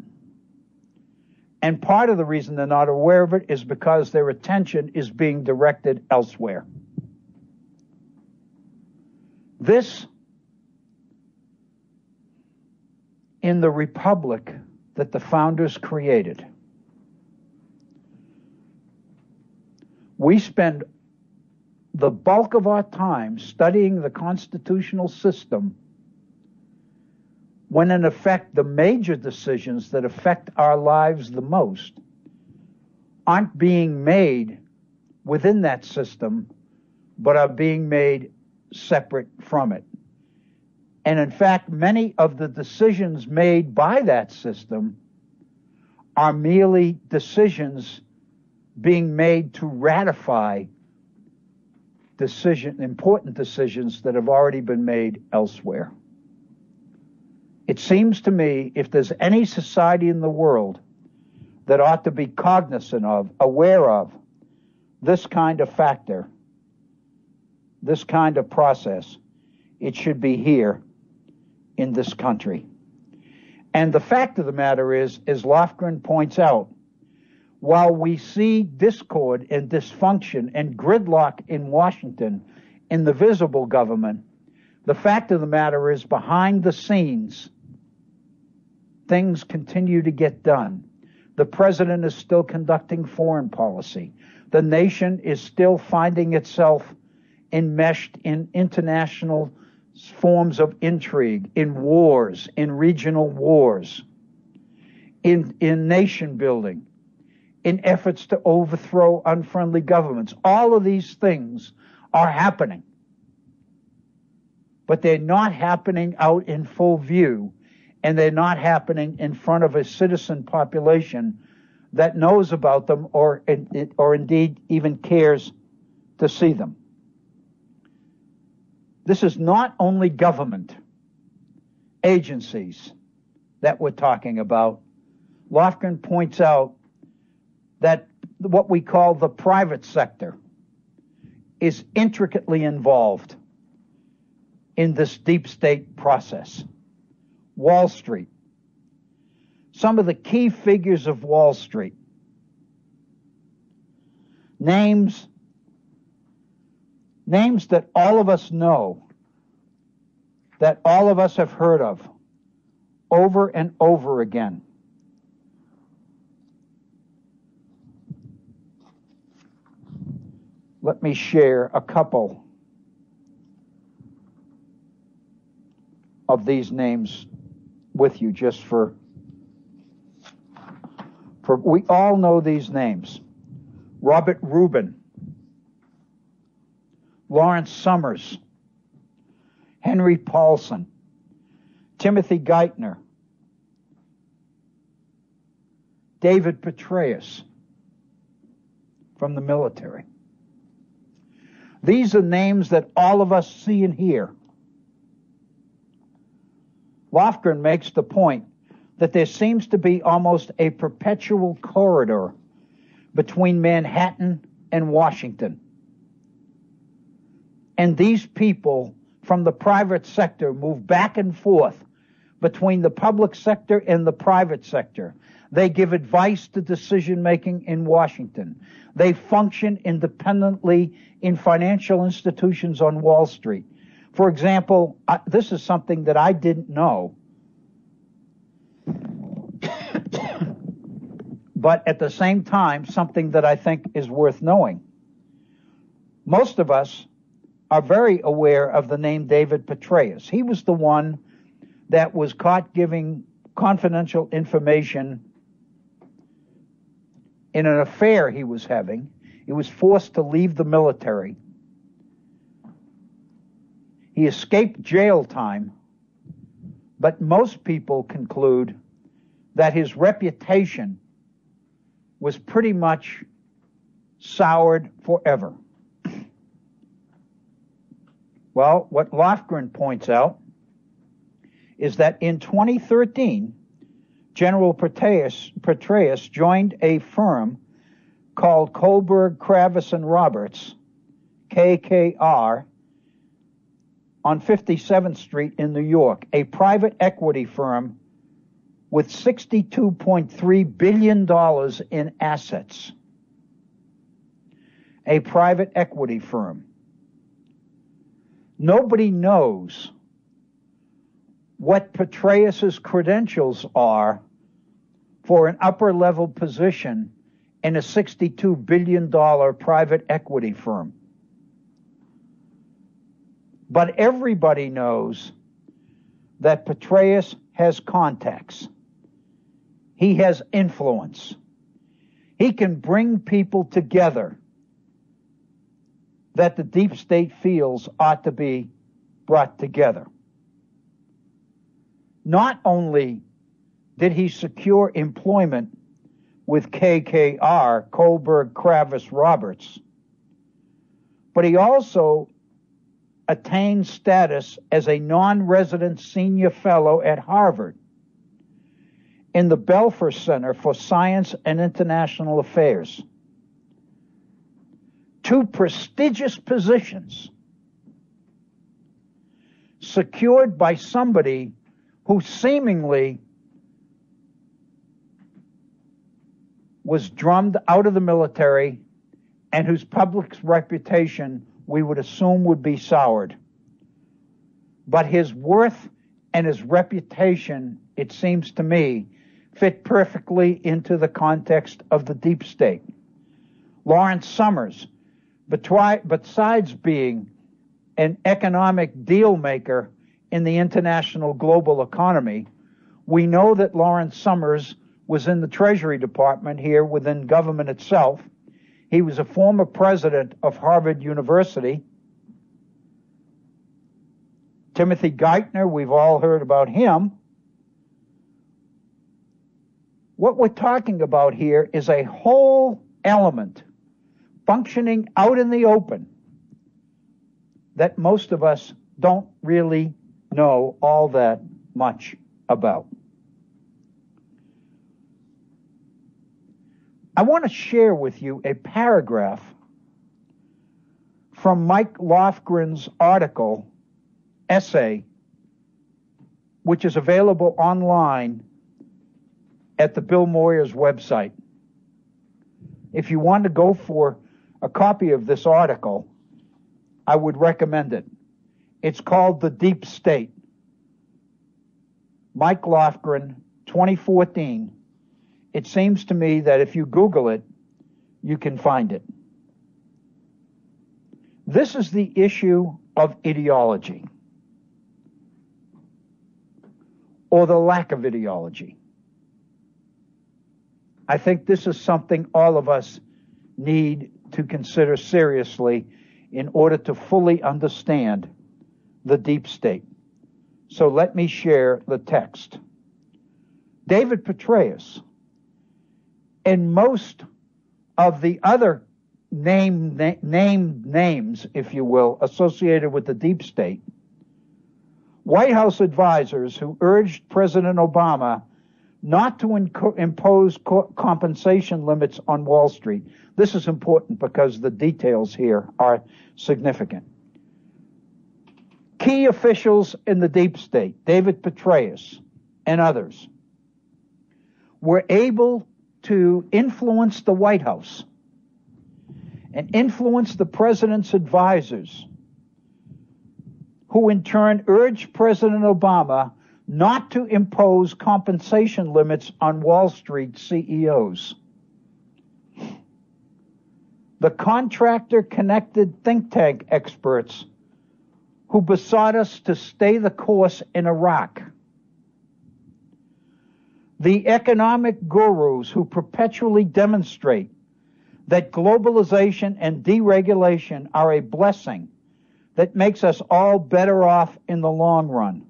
And part of the reason they're not aware of it is because their attention is being directed elsewhere. This, in the republic that the founders created, we spend the bulk of our time studying the constitutional system when in effect the major decisions that affect our lives the most aren't being made within that system, but are being made separate from it. And in fact, many of the decisions made by that system are merely decisions being made to ratify important decisions that have already been made elsewhere. It seems to me, if there's any society in the world that ought to be cognizant of, aware of this kind of factor, this kind of process, it should be here in this country. And the fact of the matter is, as Lofgren points out, while we see discord and dysfunction and gridlock in Washington, in the visible government, the fact of the matter is, behind the scenes, things continue to get done. The president is still conducting foreign policy. The nation is still finding itself enmeshed in international forms of intrigue, in wars, in regional wars, in nation building, in efforts to overthrow unfriendly governments. All of these things are happening, but they're not happening out in full view, and they're not happening in front of a citizen population that knows about them or indeed even cares to see them. This is not only government agencies that we're talking about. Lofgren points out that what we call the private sector is intricately involved in this deep state process. Wall Street. Some of the key figures of Wall Street. Names that all of us know, that all of us have heard of over and over again. Let me share a couple of these names with you just for we all know these names. Robert Rubin, Lawrence Summers, Henry Paulson, Timothy Geithner, David Petraeus from the military. These are names that all of us see and hear. Lofgren makes the point that there seems to be almost a perpetual corridor between Manhattan and Washington. And these people from the private sector move back and forth between the public sector and the private sector. They give advice to decision-making in Washington. They function independently in financial institutions on Wall Street. For example, this is something that I didn't know, but at the same time, something that I think is worth knowing. Most of us are very aware of the name David Petraeus. He was the one that was caught giving confidential information in an affair he was having. He was forced to leave the military. He escaped jail time, but most people conclude that his reputation was pretty much soured forever. Well, what Lofgren points out is that in 2013, General Petraeus joined a firm called Kohlberg, Kravis, and Roberts, KKR, on 57th Street in New York, a private equity firm with $62.3 billion in assets. A private equity firm. Nobody knows what Petraeus's credentials are for an upper-level position in a $62 billion private equity firm. But everybody knows that Petraeus has contacts. He has influence. He can bring people together that the deep state feels ought to be brought together. Not only did he secure employment with KKR, Kohlberg, Kravis, Roberts, but he also attained status as a non-resident senior fellow at Harvard. in the Belfer Center for Science and International Affairs. Two prestigious positions secured by somebody who seemingly was drummed out of the military and whose public reputation we would assume would be soured. But his worth and his reputation, it seems to me, fit perfectly into the context of the deep state. Lawrence Summers, besides being an economic deal maker in the international global economy, we know that Lawrence Summers was in the Treasury Department here within government itself. He was a former president of Harvard University. Timothy Geithner, we've all heard about him. What we're talking about here is a whole element functioning out in the open that most of us don't really know all that much about. I want to share with you a paragraph from Mike Lofgren's article, essay, which is available online at the Bill Moyers website. If you want to go for a copy of this article, I would recommend it. It's called The Deep State. Mike Lofgren, 2014. It seems to me that if you Google it, you can find it. This is the issue of ideology, or the lack of ideology. I think this is something all of us need to consider seriously in order to fully understand the deep state. So let me share the text. David Petraeus and most of the other named names, if you will, associated with the deep state, White House advisors who urged President Obama not to impose compensation limits on Wall Street. This is important because the details here are significant. Key officials in the deep state, David Petraeus and others, were able to influence the White House and influence the president's advisors, who in turn urged President Obama not to impose compensation limits on Wall Street CEOs. The contractor-connected think tank experts who besought us to stay the course in Iraq. The economic gurus who perpetually demonstrate that globalization and deregulation are a blessing that makes us all better off in the long run.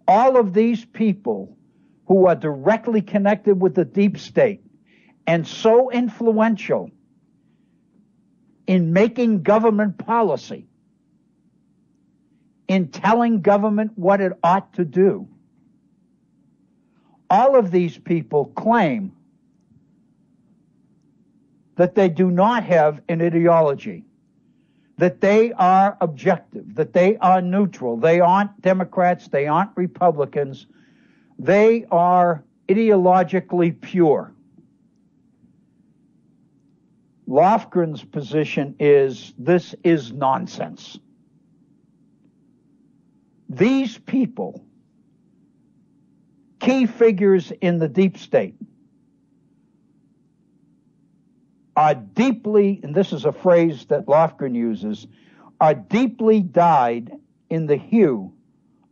All of these people who are directly connected with the deep state and so influential in making government policy, in telling government what it ought to do, all of these people claim that they do not have an ideology, that they are objective, that they are neutral, they aren't Democrats, they aren't Republicans, they are ideologically pure. Lofgren's position is this is nonsense. These people, key figures in the deep state, are deeply, and this is a phrase that Lofgren uses, are deeply dyed in the hue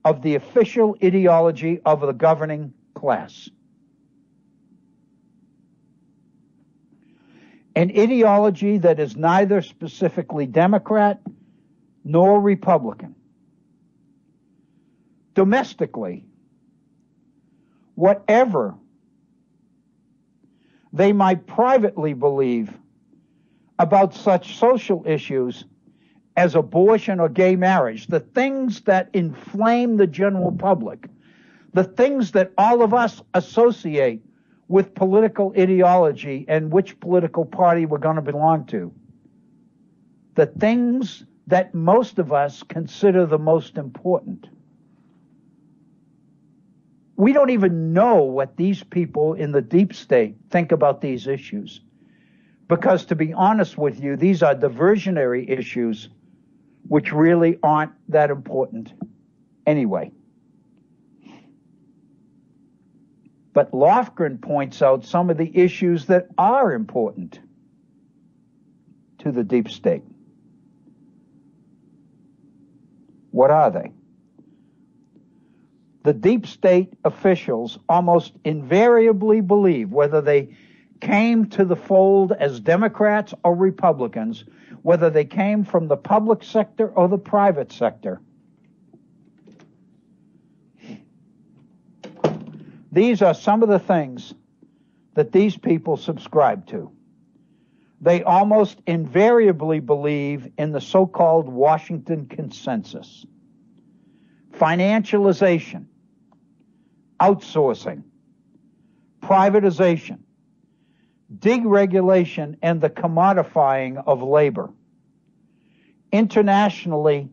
of the official ideology of the governing class. An ideology that is neither specifically Democrat nor Republican. Domestically, whatever they might privately believe about such social issues as abortion or gay marriage, the things that inflame the general public, the things that all of us associate with political ideology and which political party we're going to belong to. The things that most of us consider the most important. We don't even know what these people in the deep state think about these issues. Because to be honest with you, these are diversionary issues which really aren't that important anyway. But Lofgren points out some of the issues that are important to the deep state. What are they? The deep state officials almost invariably believe, whether they came to the fold as Democrats or Republicans, whether they came from the public sector or the private sector, these are some of the things that these people subscribe to. They almost invariably believe in the so-called Washington Consensus. Financialization, outsourcing, privatization, deregulation, and the commodifying of labor. Internationally,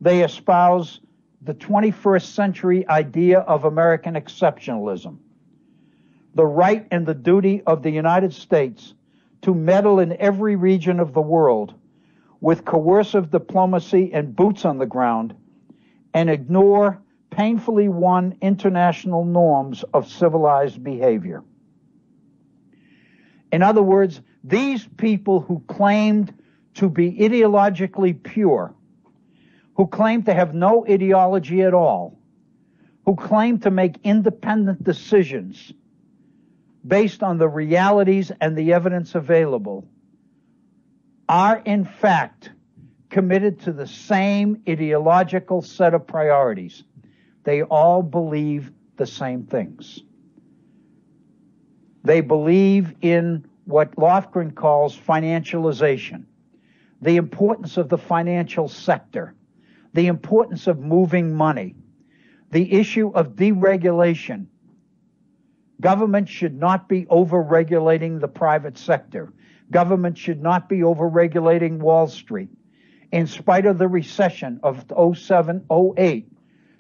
they espouse the 21st century idea of American exceptionalism, the right and the duty of the United States to meddle in every region of the world with coercive diplomacy and boots on the ground and ignore painfully won international norms of civilized behavior. In other words, these people who claimed to be ideologically pure, who claimed to have no ideology at all, who claimed to make independent decisions based on the realities and the evidence available, are in fact committed to the same ideological set of priorities. They all believe the same things. They believe in what Lofgren calls financialization, the importance of the financial sector, the importance of moving money, the issue of deregulation. Government should not be over-regulating the private sector. Government should not be over-regulating Wall Street. In spite of the recession of 07, 08,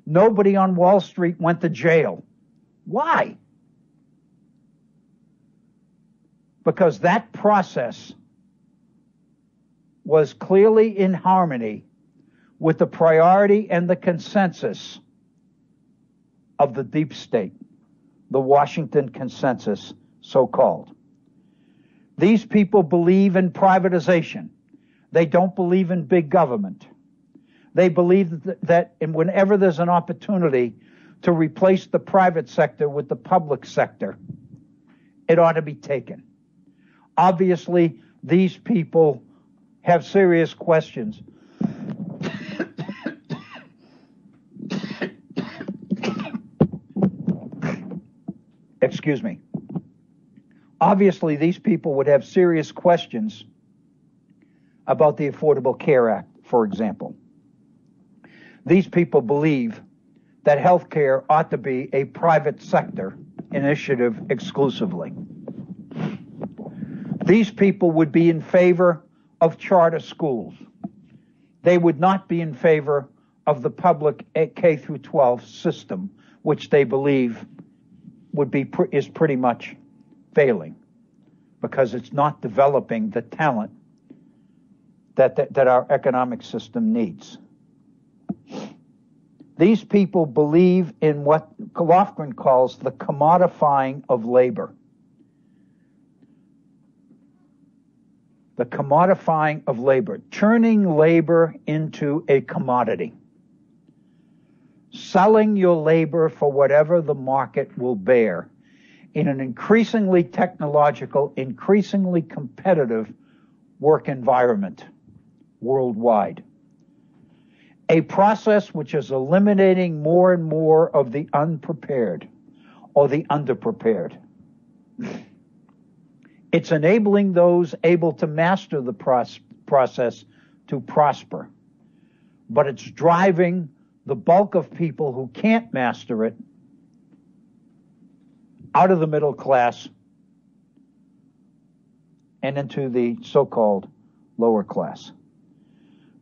nobody on Wall Street went to jail. Why? Because that process was clearly in harmony with the priority and the consensus of the deep state, the Washington Consensus, so-called. These people believe in privatization. They don't believe in big government. They believe that whenever there's an opportunity to replace the private sector with the public sector, it ought to be taken. Obviously, these people have serious questions. Excuse me. Obviously, these people would have serious questions about the Affordable Care Act, for example. These people believe that health care ought to be a private sector initiative exclusively. These people would be in favor of charter schools. They would not be in favor of the public K through 12 system, which they believe is pretty much failing because it's not developing the talent that our economic system needs. These people believe in what Lofgren calls the commodifying of labor. The commodifying of labor, turning labor into a commodity. Selling your labor for whatever the market will bear in an increasingly technological, increasingly competitive work environment worldwide. A process which is eliminating more and more of the unprepared or the underprepared. It's enabling those able to master the process to prosper. But it's driving the bulk of people who can't master it out of the middle class and into the so-called lower class.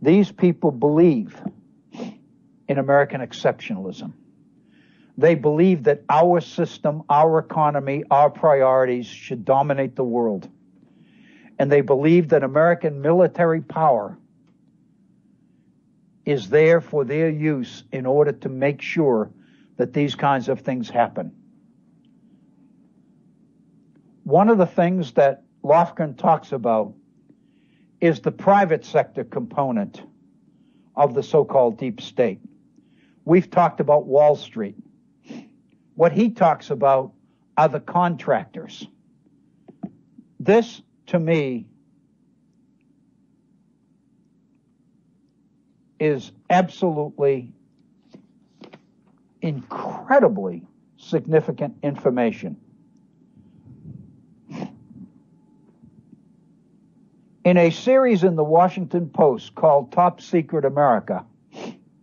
These people believe in American exceptionalism. They believe that our system, our economy, our priorities should dominate the world. And they believe that American military power is there for their use in order to make sure that these kinds of things happen. One of the things that Lofgren talks about is the private sector component of the so-called deep state. We've talked about Wall Street. What he talks about are the contractors. This, to me, is absolutely incredibly significant information. In a series in the Washington Post called Top Secret America,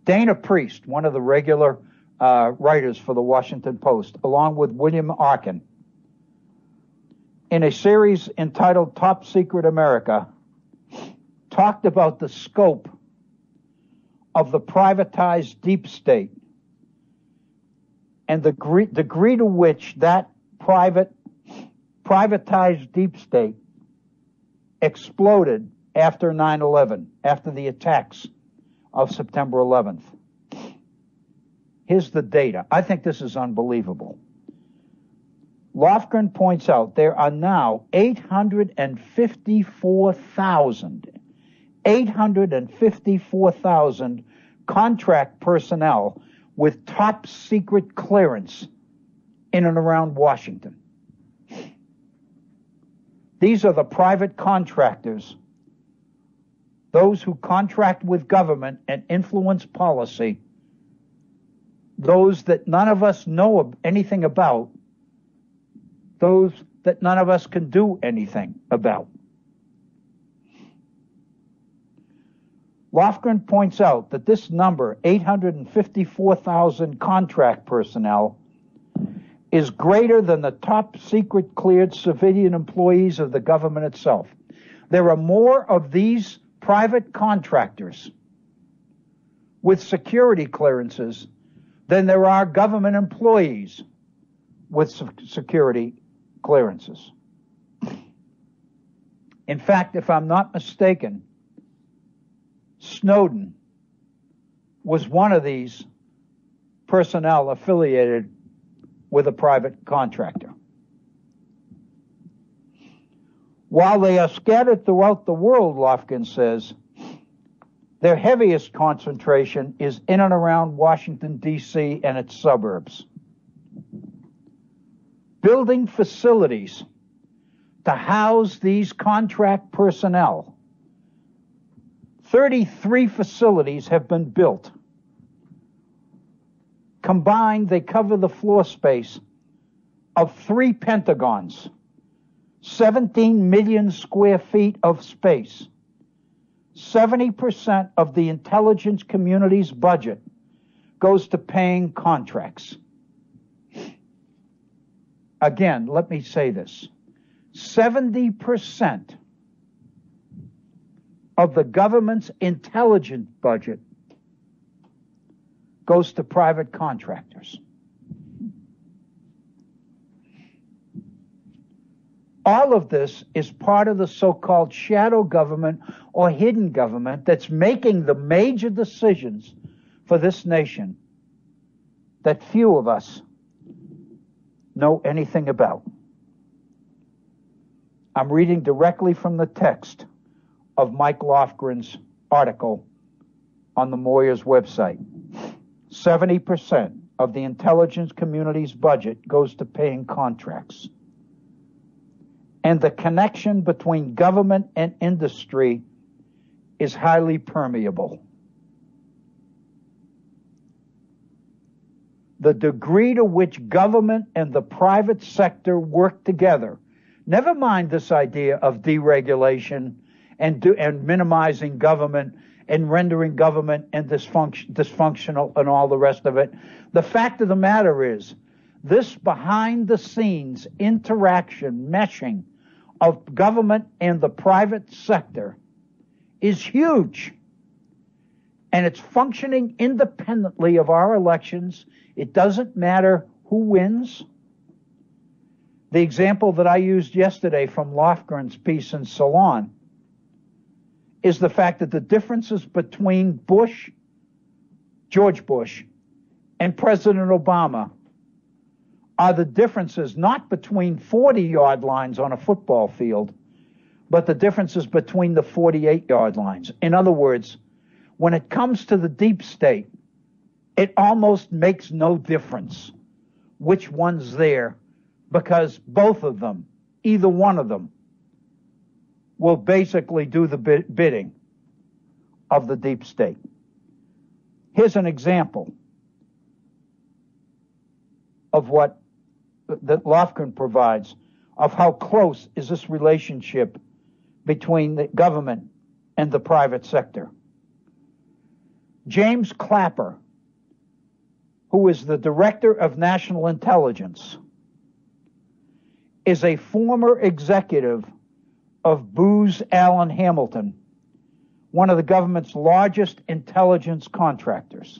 Dana Priest, one of the regular writers for the Washington Post, along with William Arkin, in a series entitled Top Secret America, talked about the scope of the privatized deep state and the degree to which that privatized deep state exploded after 9/11, after the attacks of September 11th. Here's the data. I think this is unbelievable. Lofgren points out there are now 854,000 contract personnel with top secret clearance in and around Washington. These are the private contractors, those who contract with government and influence policy, those that none of us know anything about, those that none of us can do anything about. Lofgren points out that this number, 854,000 contract personnel, is greater than the top secret cleared civilian employees of the government itself. There are more of these private contractors with security clearances than there are government employees with security clearances. In fact, if I'm not mistaken, Snowden was one of these personnel affiliated with a private contractor. While they are scattered throughout the world, Lofgren says, their heaviest concentration is in and around Washington, D.C. and its suburbs. Building facilities to house these contract personnel. 33 facilities have been built. Combined, they cover the floor space of 3 Pentagons, 17 million square feet of space. 70% of the intelligence community's budget goes to paying contracts. Again, let me say this. 70% of the government's intelligence budget goes to private contractors. All of this is part of the so-called shadow government or hidden government that's making the major decisions for this nation that few of us know anything about. I'm reading directly from the text of Mike Lofgren's article on the Moyers website. 70% of the intelligence community's budget goes to paying contracts. And the connection between government and industry is highly permeable. The degree to which government and the private sector work together, never mind this idea of deregulation and minimizing government and rendering government and dysfunctional and all the rest of it. The fact of the matter is This behind-the-scenes interaction, meshing of government and the private sector is huge. And it's functioning independently of our elections. It doesn't matter who wins. The example that I used yesterday from Lofgren's piece in Salon is the fact that the differences between Bush, George Bush, and President Obama are the differences not between 40-yard lines on a football field, but the differences between the 48-yard lines. In other words, when it comes to the deep state, it almost makes no difference which one's there, because both of them, either one of them, will basically do the bidding of the deep state. Here's an example of what that Lofgren provides of how close is this relationship between the government and the private sector. James Clapper, who is the Director of National Intelligence, is a former executive of Booz Allen Hamilton, one of the government's largest intelligence contractors.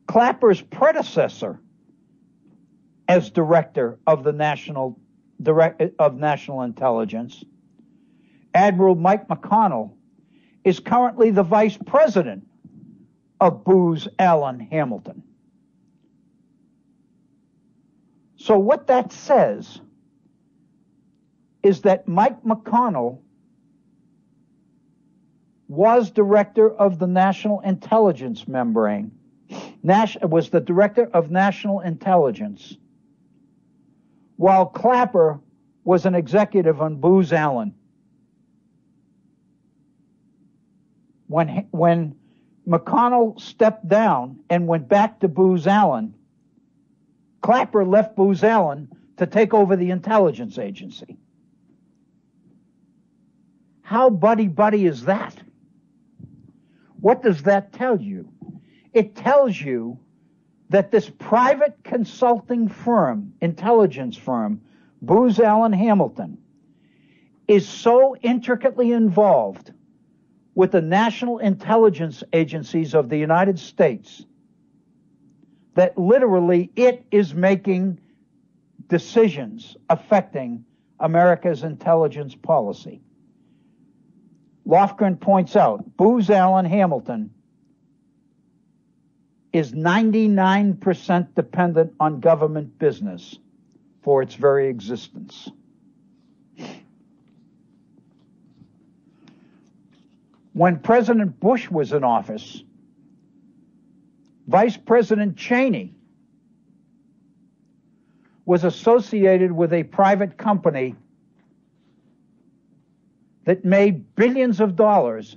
Clapper's predecessor as Director of the National Intelligence, Admiral Mike McConnell, is currently the Vice President of Booz Allen Hamilton. So what that says is that Mike McConnell was Director of the National Intelligence membrane, was the Director of National Intelligence, while Clapper was an executive on Booz Allen. When McConnell stepped down and went back to Booz Allen, Clapper left Booz Allen to take over the intelligence agency. How buddy-buddy is that? What does that tell you? It tells you that this private consulting firm, intelligence firm, Booz Allen Hamilton, is so intricately involved with the national intelligence agencies of the United States that literally it is making decisions affecting America's intelligence policy. Lofgren points out, Booz Allen Hamilton is 99% dependent on government business for its very existence. When President Bush was in office, Vice President Cheney was associated with a private company that made billions of dollars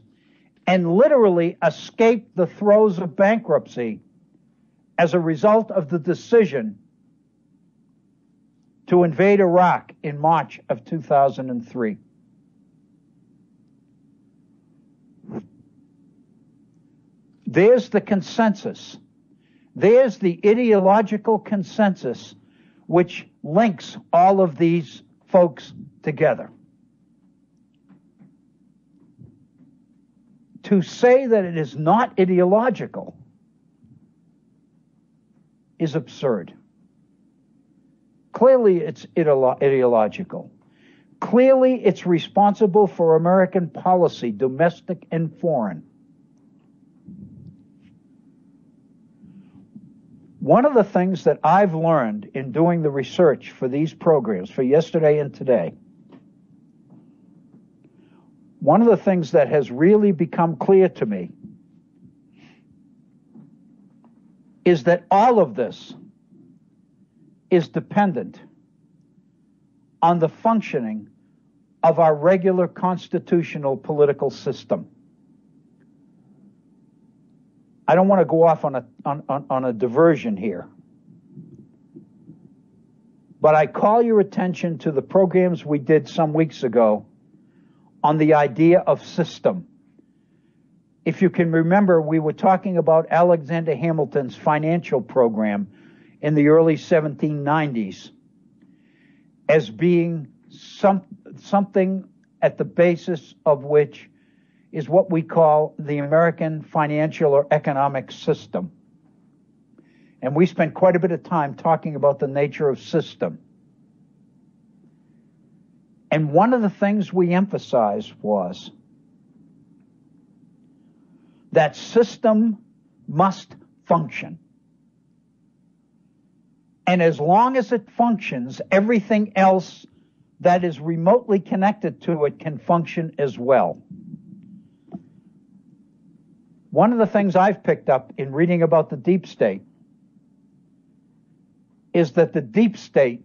and literally escaped the throes of bankruptcy as a result of the decision to invade Iraq in March of 2003. There's the consensus. There's the ideological consensus which links all of these folks together. To say that it is not ideological is absurd. Clearly it's ideological. Clearly it's responsible for American policy, domestic and foreign. One of the things that I've learned in doing the research for these programs, for yesterday and today, one of the things that has really become clear to me is that all of this is dependent on the functioning of our regular constitutional political system. I don't want to go off on a diversion here, but I call your attention to the programs we did some weeks ago on the idea of system. If you can remember, we were talking about Alexander Hamilton's financial program in the early 1790s as being something at the basis of which is what we call the American financial or economic system. And we spent quite a bit of time talking about the nature of system. And one of the things we emphasized was that system must function. And as long as it functions, everything else that is remotely connected to it can function as well. One of the things I've picked up in reading about the deep state is that the deep state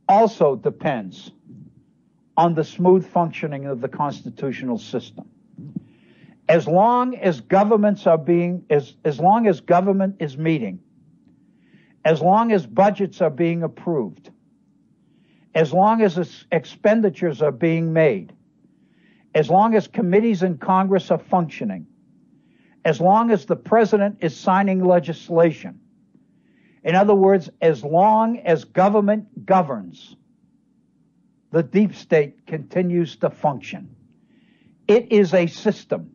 also depends on the smooth functioning of the constitutional system. As long as governments are as long as government is meeting, as long as budgets are being approved, as long as expenditures are being made, as long as committees in Congress are functioning, as long as the president is signing legislation, in other words, as long as government governs, the deep state continues to function. It is a system.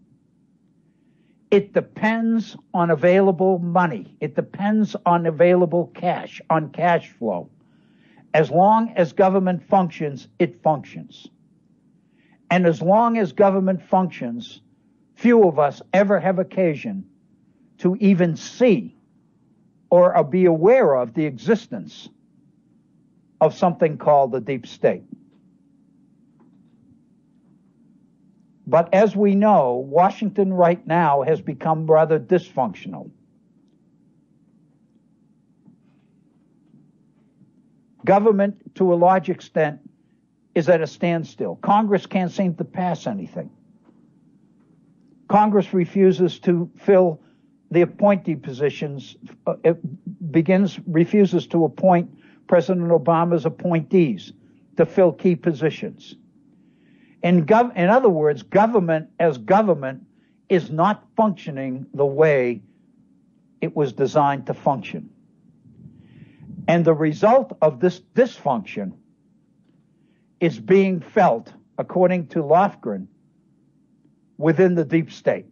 It depends on available money. It depends on available cash, on cash flow. As long as government functions, it functions. And as long as government functions, few of us ever have occasion to even see or be aware of the existence of something called the deep state. But as we know, Washington right now has become rather dysfunctional. Government, to a large extent, is at a standstill. Congress can't seem to pass anything. Congress refuses to fill the appointee positions, refuses to appoint President Obama's appointees to fill key positions. In other words, government as government is not functioning the way it was designed to function. And the result of this dysfunction is being felt, according to Lofgren, within the deep state.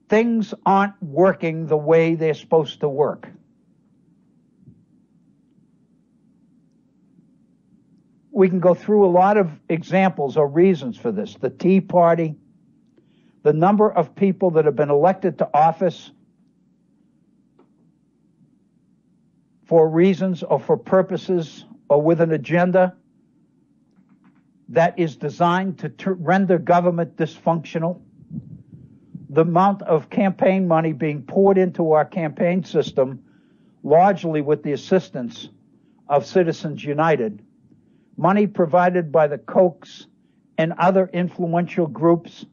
Things aren't working the way they're supposed to work. We can go through a lot of examples or reasons for this. The Tea Party, the number of people that have been elected to office for reasons or for purposes or with an agenda that is designed to render government dysfunctional. The amount of campaign money being poured into our campaign system, largely with the assistance of Citizens United, money provided by the Kochs and other influential groups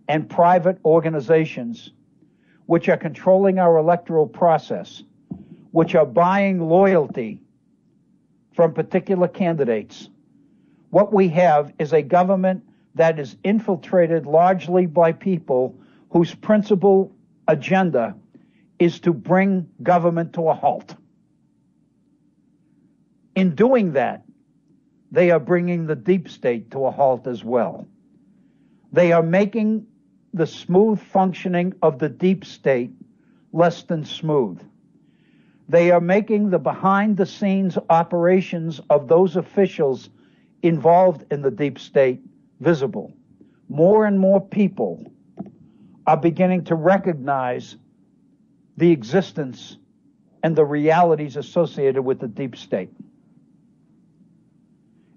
and private organizations which are controlling our electoral process, which are buying loyalty from particular candidates. What we have is a government that is infiltrated largely by people whose principal agenda is to bring government to a halt. In doing that, they are bringing the deep state to a halt as well. They are making the smooth functioning of the deep state less than smooth. They are making the behind-the-scenes operations of those officials involved in the deep state visible. More and more people are beginning to recognize the existence and the realities associated with the deep state.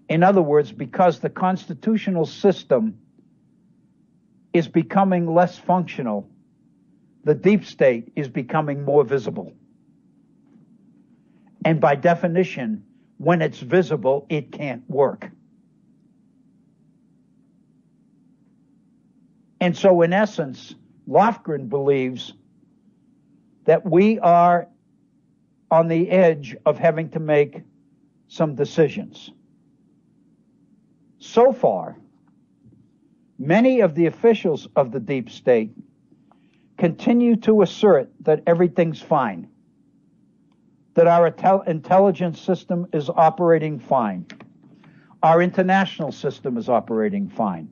In other words, because the constitutional system is becoming less functional, the deep state is becoming more visible. And by definition, when it's visible, it can't work. And so, in essence, Lofgren believes that we are on the edge of having to make some decisions. So far, Many of the officials of the deep state continue to assert that everything's fine, that our intelligence system is operating fine, our international system is operating fine.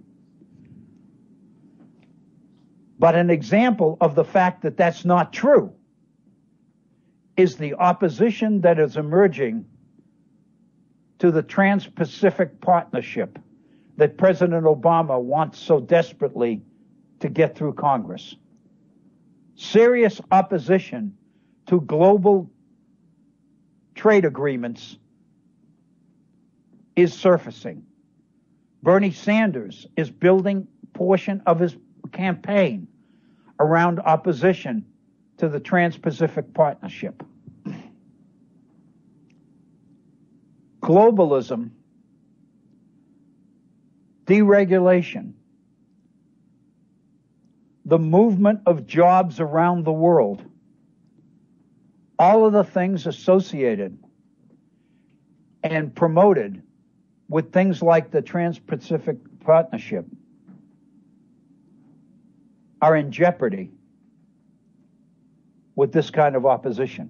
But an example of the fact that that's not true is the opposition that is emerging to the Trans-Pacific Partnership that President Obama wants so desperately to get through Congress. Serious opposition to global trade agreements is surfacing. Bernie Sanders is building a portion of his campaign around opposition to the Trans-Pacific Partnership. Globalism, deregulation, the movement of jobs around the world, all of the things associated and promoted with things like the Trans-Pacific Partnership are in jeopardy with this kind of opposition.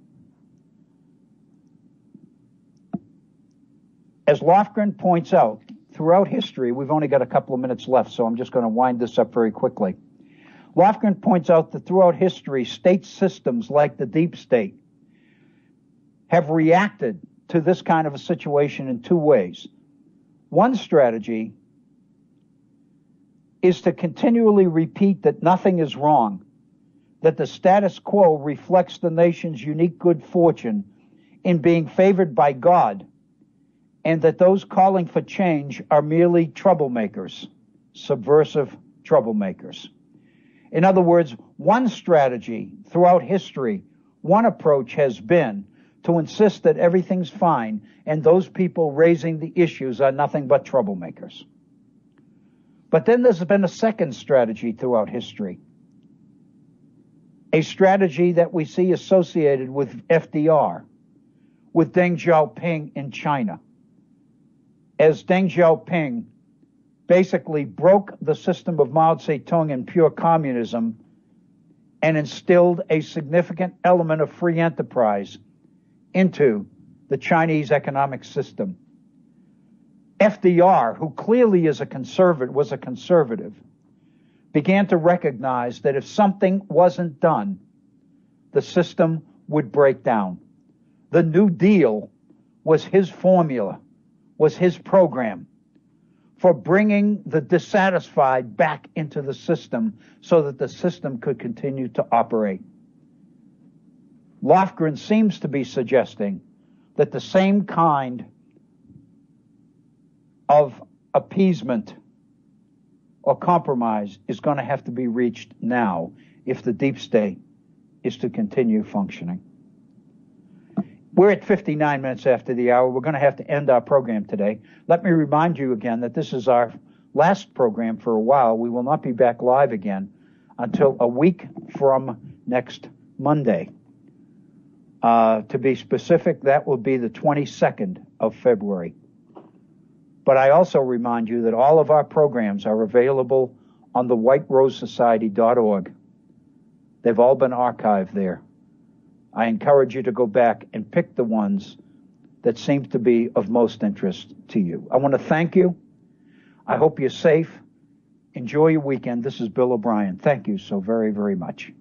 As Lofgren points out, throughout history, we've only got a couple of minutes left, so I'm just going to wind this up very quickly. Lofgren points out that throughout history, state systems like the deep state have reacted to this kind of a situation in two ways. One strategy is to continually repeat that nothing is wrong, that the status quo reflects the nation's unique good fortune in being favored by God, and that those calling for change are merely troublemakers, subversive troublemakers. In other words, one strategy throughout history, one approach has been to insist that everything's fine and those people raising the issues are nothing but troublemakers. But then there's been a second strategy throughout history, a strategy that we see associated with FDR, with Deng Xiaoping in China, as Deng Xiaoping basically broke the system of Mao Zedong and pure communism and instilled a significant element of free enterprise into the Chinese economic system. FDR, who clearly was a conservative, began to recognize that if something wasn't done, the system would break down. The New Deal was his formula, was his program for bringing the dissatisfied back into the system so that the system could continue to operate. Lofgren seems to be suggesting that the same kind of appeasement or compromise is going to have to be reached now if the deep state is to continue functioning. We're at 59 minutes after the hour. We're going to have to end our program today. Let me remind you again that this is our last program for a while. We will not be back live again until a week from next Monday. To be specific, that will be the 22nd of February. But I also remind you that all of our programs are available on the whiterosesociety.org. They've all been archived there. I encourage you to go back and pick the ones that seem to be of most interest to you. I want to thank you. I hope you're safe. Enjoy your weekend. This is Bill O'Brien. Thank you so very, very much.